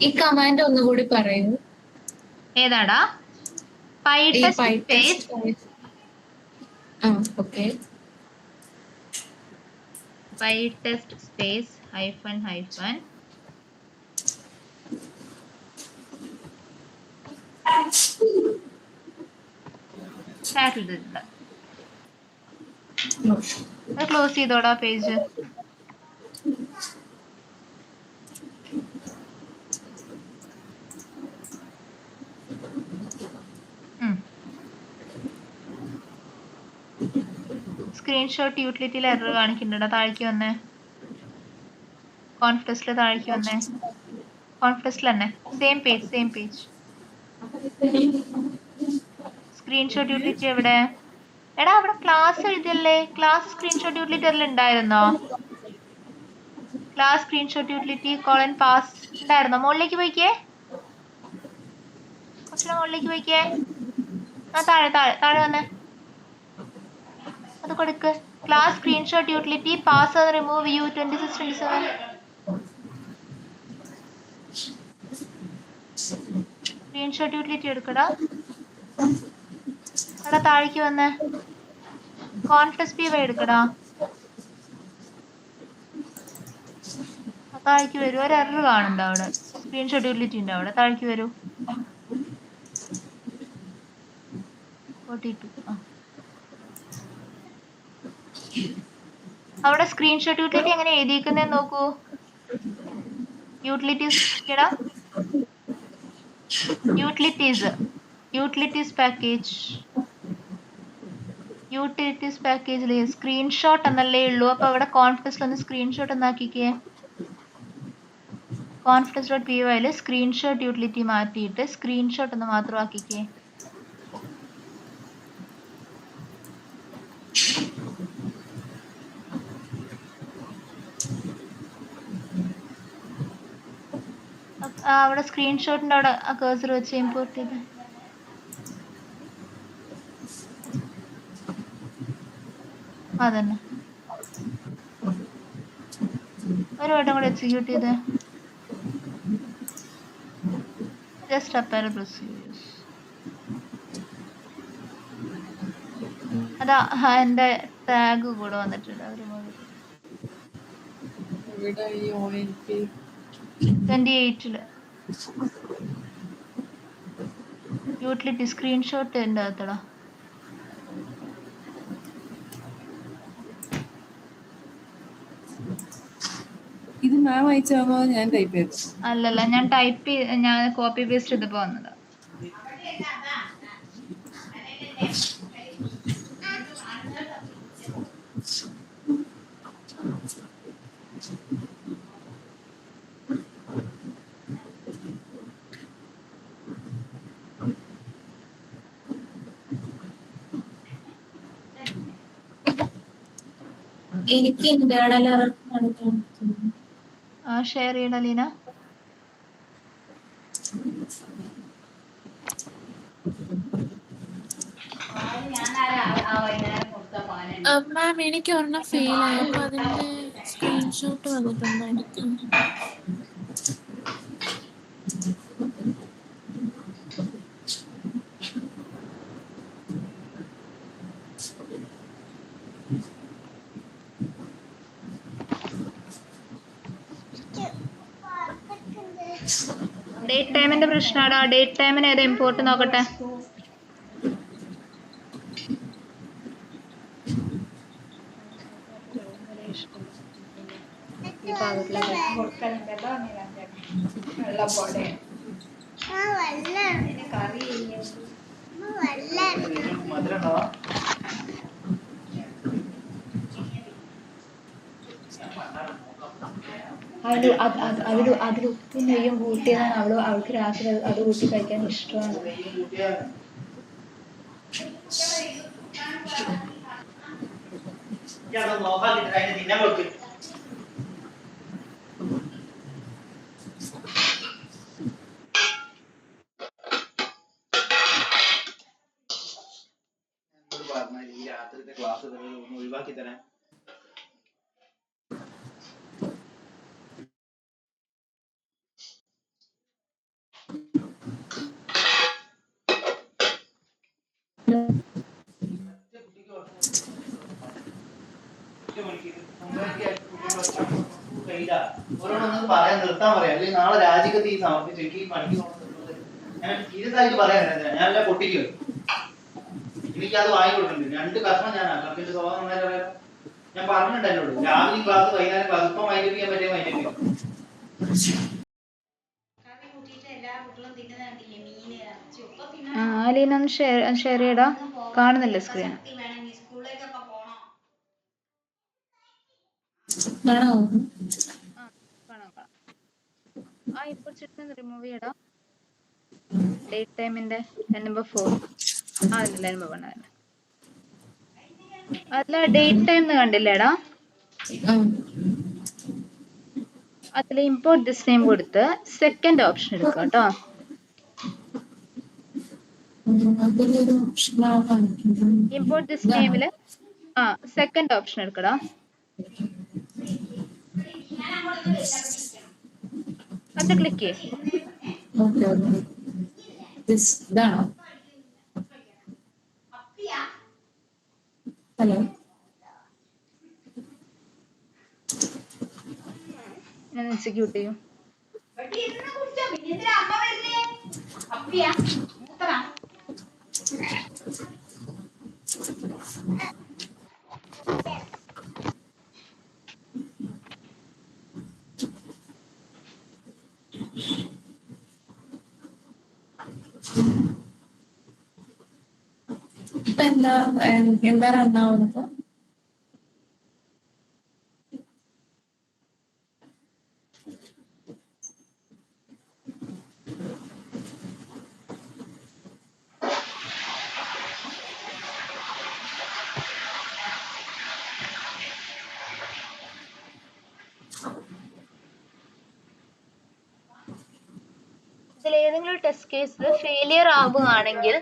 ഈ കമാൻഡ് ഒന്നുകൂടി പറയൂ. ഏതാടാ? ഈ PyTest PyTest space okay PyTest space hyphen chat ചെയ്തിട്ടുണ്ട്. അത് ക്ലോസ് ചെയ്തോടാ പേജ്. സ്ക്രീൻഷോട്ട് യൂട്ടിലിറ്റിയിൽ എറർ കാണിക്കുന്നുണ്ടോ? താഴേക്ക് വന്നേ. കോൺഫ്ലക്സിൽ താഴേക്ക് വന്നേ. കോൺഫ്ലക്സിൽ തന്നെ സെയിം പേജ്. സ്ക്രീൻഷോട്ട് യൂട്ടിലിറ്റി എവിടെ? എടാ അവിടെ ക്ലാസ് എഴുതിയല്ലേ. ക്ലാസ് സ്ക്രീൻഷോട്ട് യൂട്ടിലിറ്റി ഉണ്ടായിരുന്നോ? ക്ലാസ് സ്ക്രീൻഷോട്ട് യൂട്ടിലിറ്റി പാസ് ഉണ്ടായിരുന്നോ? മുകളിലേക്ക് പോയിക്കേ, കുറച്ചുകൂടെ മുകളിലേക്ക് പോയിക്കേ. ആ താഴെ വന്നേ, അത് കൊടുക്ക്. Class screenshot utility pass remove you 2627. Screenshot utility എടുക്കടാ. എടാ താഴേക്ക് വന്നേ. കോൺഫ്ലക്സ് പി വൈ എടുക്കടാ. താഴേക്ക് വരൂ. ഒരു എറർ കാണുന്നുണ്ട് അവിടെ. സ്ക്രീൻഷോട്ട് യൂട്ടിലിറ്റി ഉണ്ട് അവിടെ. താഴേക്ക് വരൂ. 42. അവിടെ സ്ക്രീൻഷോട്ട് യൂട്ടിലിറ്റി എങ്ങനെ എഴുതിയിരിക്കുന്നതെന്ന് നോക്കൂ. യൂട്ടിലിറ്റീസ് പാക്കേജിൽ സ്ക്രീൻഷോട്ട് എന്നല്ലേ ഉള്ളൂ. അപ്പൊ അവിടെ കോൺഫ്ലക്സിൽ ഒന്ന് സ്ക്രീൻഷോട്ട് എന്നാക്കിക്കേ. conflicts.py സ്ക്രീൻഷോട്ട് യൂട്ടിലിറ്റി മാറ്റിയിട്ട് സ്ക്രീൻഷോട്ട് എന്ന് മാത്രം ആക്കിക്കേ. അവിടെ സ്ക്രീൻഷോട്ടിന്റെ അവിടെ ആ കേഴ്സർ വെച്ച് ഇമ്പോർട്ട് ചെയ്ത് അതന്നെ ഒരു വട്ടം കൂടെ എക്സിക്യൂട്ട് ചെയ്ത് ജസ്റ്റ് അപ്പയർ പ്രൊസീജിയേഴ്സ്. അതാ എന്റെ ടാഗ് കൂടെ വന്നിട്ടുണ്ട്. അവർ 28 യൂട്ടിലിറ്റി സ്ക്രീൻഷോട്ട് എൻ്റെ അകത്തടാ. ഇത് മാം അയച്ചാണോ ഞാൻ ടൈപ്പ് ചെയ്തു? അല്ലല്ല, ഞാൻ കോപ്പി പേസ്റ്റ് ചെയ്തപ്പോ വന്നതാ. എനിക്ക് ഇന്റേണൽ എറർ കാണിക്കാൻ ഷെയർ ചെയ്യണ ലീന. മാം എനിക്ക് ഒരെണ്ണം ഫെയിൽ ആയി. അപ്പൊ അതിന്റെ സ്ക്രീൻഷോട്ട് വന്നിട്ടുണ്ടായിരിക്കും. ഡേറ്റ് ടൈമിന്റെ പ്രശ്നമാടാ. ഡേറ്റ് ടൈമിന് ഏതാ ഇമ്പോർട്ട് നോക്കട്ടെ. അതിൽ ഉപ്പും നെയ്യും കൂട്ടിയതാണ് അവൾക്ക് രാത്രി അത് കൂട്ടി കഴിക്കാൻ ഇഷ്ടമാണ്. ഒഴിവാക്കി തരാൻ ഓരോടൊന്നും പറയാൻ നിർത്താൻ പറയാം, അല്ലെങ്കിൽ നാളെ രാജിക്കത്ത് ഈ സമർപ്പിച്ചു എനിക്ക് ഈ പണിക്ക് ഞാൻ സീരിയസ് ആയിട്ട് പറയാൻ ഞാനെല്ലാം പൊട്ടിക്കും. എനിക്കത് വാങ്ങിക്കൊടുക്കുന്നുണ്ട്. 2 കഷ്ണം ഞാൻ ആക്കാം. സ്വഭാവം നന്നായിട്ട് പറയാം. ഞാൻ പറഞ്ഞിട്ടുണ്ട് എന്നോട്, രാവിലെ ക്ലാസ് വൈകുന്നേരം ക്ലാസ്. ഇപ്പം മൈൻഡ് ചെയ്യാൻ പറ്റിയ മൈൻഡ് ചെയ്യാം. അലീന ഒന്ന് ഷെയർ ചെയ്യടാ, കാണുന്നില്ല സ്ക്രീൻ. ഇപ്പോൾ ചിട്ടൊന്ന് റിമൂവ് ചെയ്യടാ. ഡേറ്റ് ടൈമിന്റെ നമ്പർ 4 അതില്ല, നമ്പർ 1 അല്ല, ഡേറ്റ് ടൈം കണ്ടില്ലേടാ? അതിൽ ഇമ്പോർട്ട് ദിസ് നെയിം കൊടുത്ത് സെക്കൻഡ് ഓപ്ഷൻ എടുക്കുക കേട്ടോ. ഇമ്പോർട്ട് ദിസ് നെയിമില് സെക്കൻഡ് ഓപ്ഷൻ എടുക്കടാ. അത് ക്ലിക്ക് ചെയ്യ്. ഹലോ, ഞാൻ എക്സിക്യൂട്ട് ചെയ്യും. ഇപ്പൊ എന്താ റണ്ണാവുന്നത്? ഇതിൽ ഏതെങ്കിലും ടെസ്റ്റ് കേസ് ഫെയിലിയർ ആവുകയാണെങ്കിൽ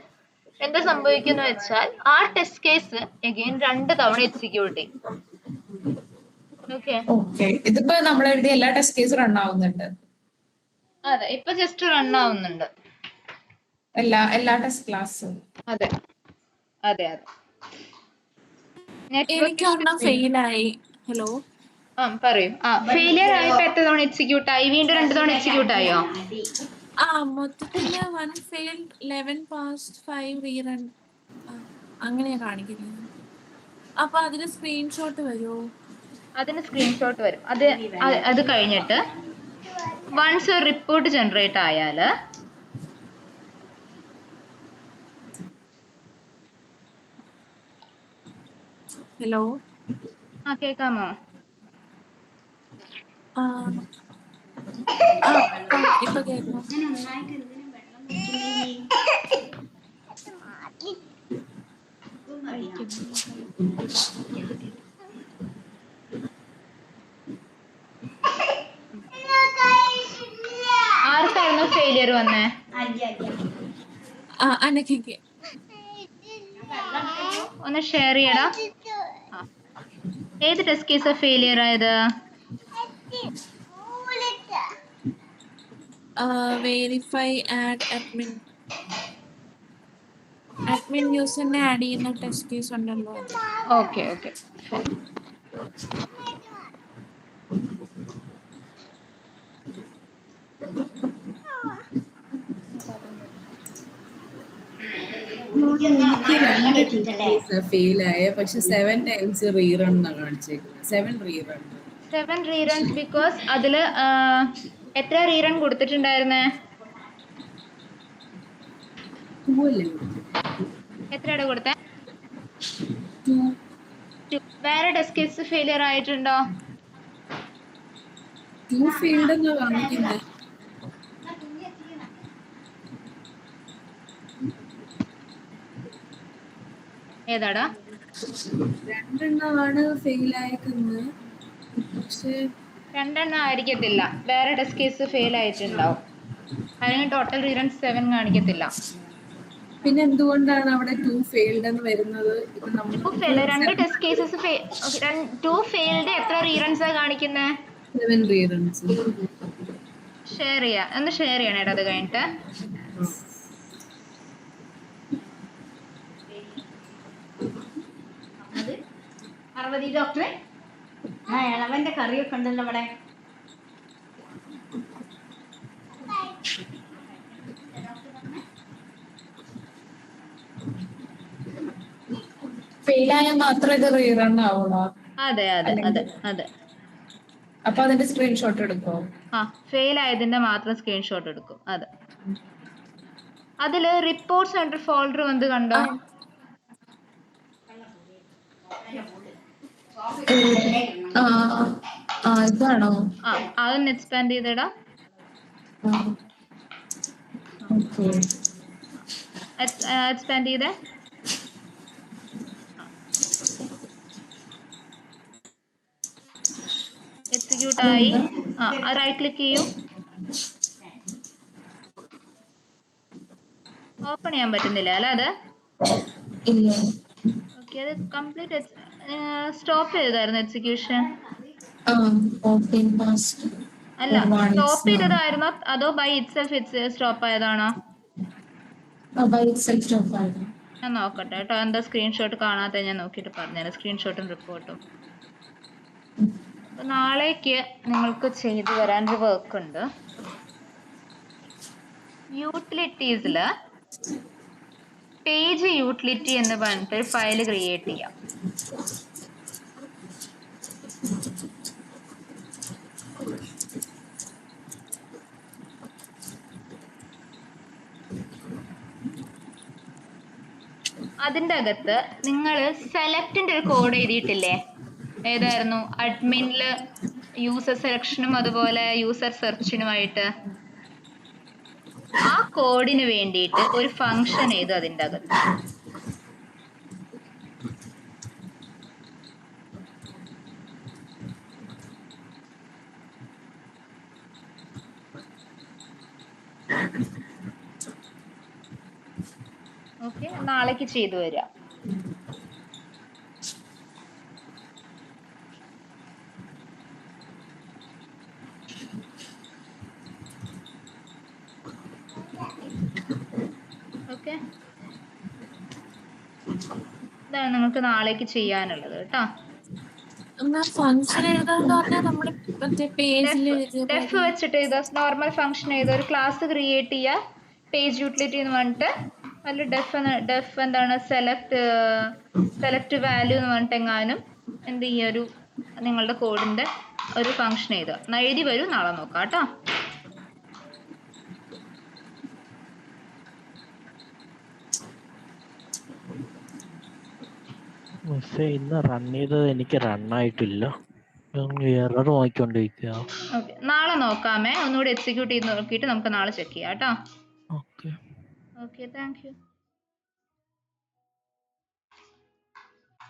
എന്താ സംഭവിക്കുന്ന വെച്ചാൽ ആ ടെസ്റ്റ് കേസ് അഗൈൻ 2 തവണ എക്സിക്യൂട്ട് ചെയ്യും. ഓക്കെ, ഇതിപ്പോ നമ്മൾ എഴുതിയ എല്ലാ ടെസ്റ്റ് കേസും റൺ ആവുന്നുണ്ട്? അതെ, ഇപ്പൊ ജസ്റ്റ് റൺ ആവുന്നുണ്ട് എല്ലാ ടെസ്റ്റ് ക്ലാസ്സും? അതെ അതെ അതെ. എനിക്ക് ഒരെണ്ണം ഫെയിലായി. ഹലോ, പറയൂ. ഫെയിലിയർ ആയപ്പോ എത്ര തവണ എക്സിക്യൂട്ട് ആയി? വീണ്ടും 2 തവണ എക്സിക്യൂട്ട് ആയോ? മൊത്തത്തില് 1 failed, 11 passed, 5 റീറൺ അങ്ങനെയാ കാണിക്കുന്നത്. അപ്പൊ അതിന് സ്ക്രീൻഷോട്ട് വരുമോ? അതിന് സ്ക്രീൻഷോട്ട് വരും. അത് കഴിഞ്ഞിട്ട് വൺസ് ഒരു റിപ്പോർട്ട് ജനറേറ്റ് ആയാല് ഹലോ, കേക്കാമോ? ഇപ്പൊ കേൾക്കാം. ആർക്കായിരുന്നു ഫെയിലിയർ വന്നേ? അനക്കിക്ക് ഒന്ന് ഷെയർ ചെയ്യടാ. ഏത് ടെസ്റ്റ് കേസാ ഫെയിലിയർ ആയത്? വെരിഫൈ ആഡ് അഡ്മിൻ യൂസറിനെ ആഡ് ചെയ്യുന്ന ടെസ്റ്റ് കേസ് ഉണ്ടല്ലോ. ഓക്കെ. ഫെയിലായ, പക്ഷെ 7 times റീറൺ കാണിച്ചേക്കുന്നത്. 7 റീറൺസ് ബിക്കോസ് അതില് എത്ര റീറൺ കൊടുത്തിട്ടുണ്ടായിരുന്നേ? 2 അല്ലേ? എത്രയുടെ കൊടുത്തേ? 2. വേറെ ടെസ്റ്റ് കേസ് ഫെയിലിയർ ആയിട്ടുണ്ടോ? 2 ഫെയിൽഡ് എന്നാ കാണിക്കുന്നത്. ഏതാടാ? 2 എണ്ണമാണ് ഫെയിൽ ആയിരിക്കുന്നത്. പക്ഷെ 2 എണ്ണം ആയിരിക്കത്തില്ല, വേറെ ടെസ്റ്റ് കേസ് ഫെയിൽ ആയിട്ടുണ്ടാവും. അതിന് ടോട്ടൽ റീറൺസ് 7 കാണിക്കത്തില്ല. പിന്നെ എന്തുകൊണ്ടാണ് അവിടെ 2 ഫെയിൽഡ് എന്ന് വരുന്നത്? 2 ടെസ്റ്റ് കേസസ് 2 ഫെയിൽഡ് എത്ര റീറൺസാ കാണിക്കുന്നത്? 7 റീറൺസ്. ഷെയർ ചെയ്യാം, ഒന്ന് ഷെയർ ചെയ്യണേടാ അത് കഴിഞ്ഞിട്ട്. ഡോക്ടറെ ഇളവന്റെ കറിയൊക്കെ ഉണ്ടല്ലോ ഇവിടെ. ഫെയിലായ മാത്രമേ ഇത് റീറൺ ആവുള്ളൂ. അതെ അതെ അതെ അതെ. അപ്പൊ അതിന്റെ സ്ക്രീൻഷോട്ട് എടുക്കോ? ആ, ഫെയിൽ ആയതിന്റെ മാത്രം സ്ക്രീൻഷോട്ട് എടുക്കും. അതെ. അതില് റിപ്പോർട്ട്സ് ആൻഡ് ഫോൾഡർ വന്ന് കണ്ടോ? ഇതാണോ? ആ, അതൊന്ന് എക്സ്പാൻഡ് ചെയ്തിടാ. എക്സ്പാൻഡ് ചെയ്തേ. എക്സിക്യൂട്ട് ആയി. റൈറ്റ് ക്ലിക്ക് ചെയ്യൂ. ഓപ്പൺ ചെയ്യാൻ പറ്റുന്നില്ല അല്ല അത്? ഓക്കെ, അത് കംപ്ലീറ്റ് സ്റ്റോപ്പ് ചെയ്തായിരുന്നു എക്സിക്യൂഷൻ. അല്ല, സ്റ്റോപ്പ് ചെയ്തതായിരുന്നോ അതോ ബൈ ഇറ്റ്സെൽഫ് സ്റ്റോപ്പ് ആയതാണോ? ഞാൻ നോക്കട്ടെ കേട്ടോ, എന്താ സ്ക്രീൻഷോട്ട് കാണാത്ത ഞാൻ നോക്കിയിട്ട് പറഞ്ഞുതരാം. സ്ക്രീൻഷോട്ടും റിപ്പോർട്ടും. അപ്പൊ നാളേക്ക് നിങ്ങൾക്ക് ചെയ്തു തരാനൊരു വർക്ക് ഉണ്ട്. യൂട്ടിലിറ്റീസില് പേജ് യൂട്ടിലിറ്റി എന്ന് പറഞ്ഞിട്ട് ഒരു ഫയൽ ക്രിയേറ്റ് ചെയ്യാം. അതിൻ്റെ അകത്ത് നിങ്ങൾ സെലക്ടിന്റെ ഒരു കോഡ് എഴുതിയിട്ടില്ലേ? ഏതായിരുന്നു? അഡ്മിനിൽ യൂസർ സെലക്ഷനും അതുപോലെ യൂസർ സെർച്ചിനുമായിട്ട് ആ കോഡിന് വേണ്ടിയിട്ട് ഒരു ഫംഗ്ഷൻ എഴുതും അതിൻ്റെ അകത്ത്. ഓക്കെ, നാളേക്ക് ചെയ്തു വരിക. ഓക്കെ, ഇതാണ് നിങ്ങൾക്ക് നാളേക്ക് ചെയ്യാനുള്ളത് കേട്ടോ. ഫംഗ്ഷൻ എഴുതാന്ന് പറഞ്ഞാൽ നമ്മുടെ ഡെഫ് വെച്ചിട്ട് ഇത് നോർമൽ ഫംഗ്ഷൻ ചെയ്ത് ഒരു ക്ലാസ് ക്രിയേറ്റ് ചെയ്യുക. പേജ് യൂട്ടിലിറ്റി എന്ന് പറഞ്ഞിട്ട് അതിൽ ഡെഫ് എന്താണ് സെലക്ട് വാല്യൂ എന്ന് പറഞ്ഞിട്ട് എങ്ങാനും എന്ത് ചെയ്യുക, ഒരു നിങ്ങളുടെ കോഡിന്റെ ഒരു ഫംഗ്ഷൻ എഴുതുക. എഴുതി വരും, നാളെ നോക്കാം കേട്ടോ. പക്ഷേ ഇന്ന് റൺ ചെയ്തത് എനിക്ക് റണ്ണായിട്ടില്ല, എറർ നോക്കിക്കൊണ്ടിരിക്കുക. ഓക്കെ, നാളെ നോക്കാമേ. ഒന്നുകൂടി എക്സിക്യൂട്ട് ചെയ്ത് നോക്കിയിട്ട് നമുക്ക് നാളെ ചെക്ക് ചെയ്യാം കേട്ടോ. ഓക്കെ. Okay, thank you.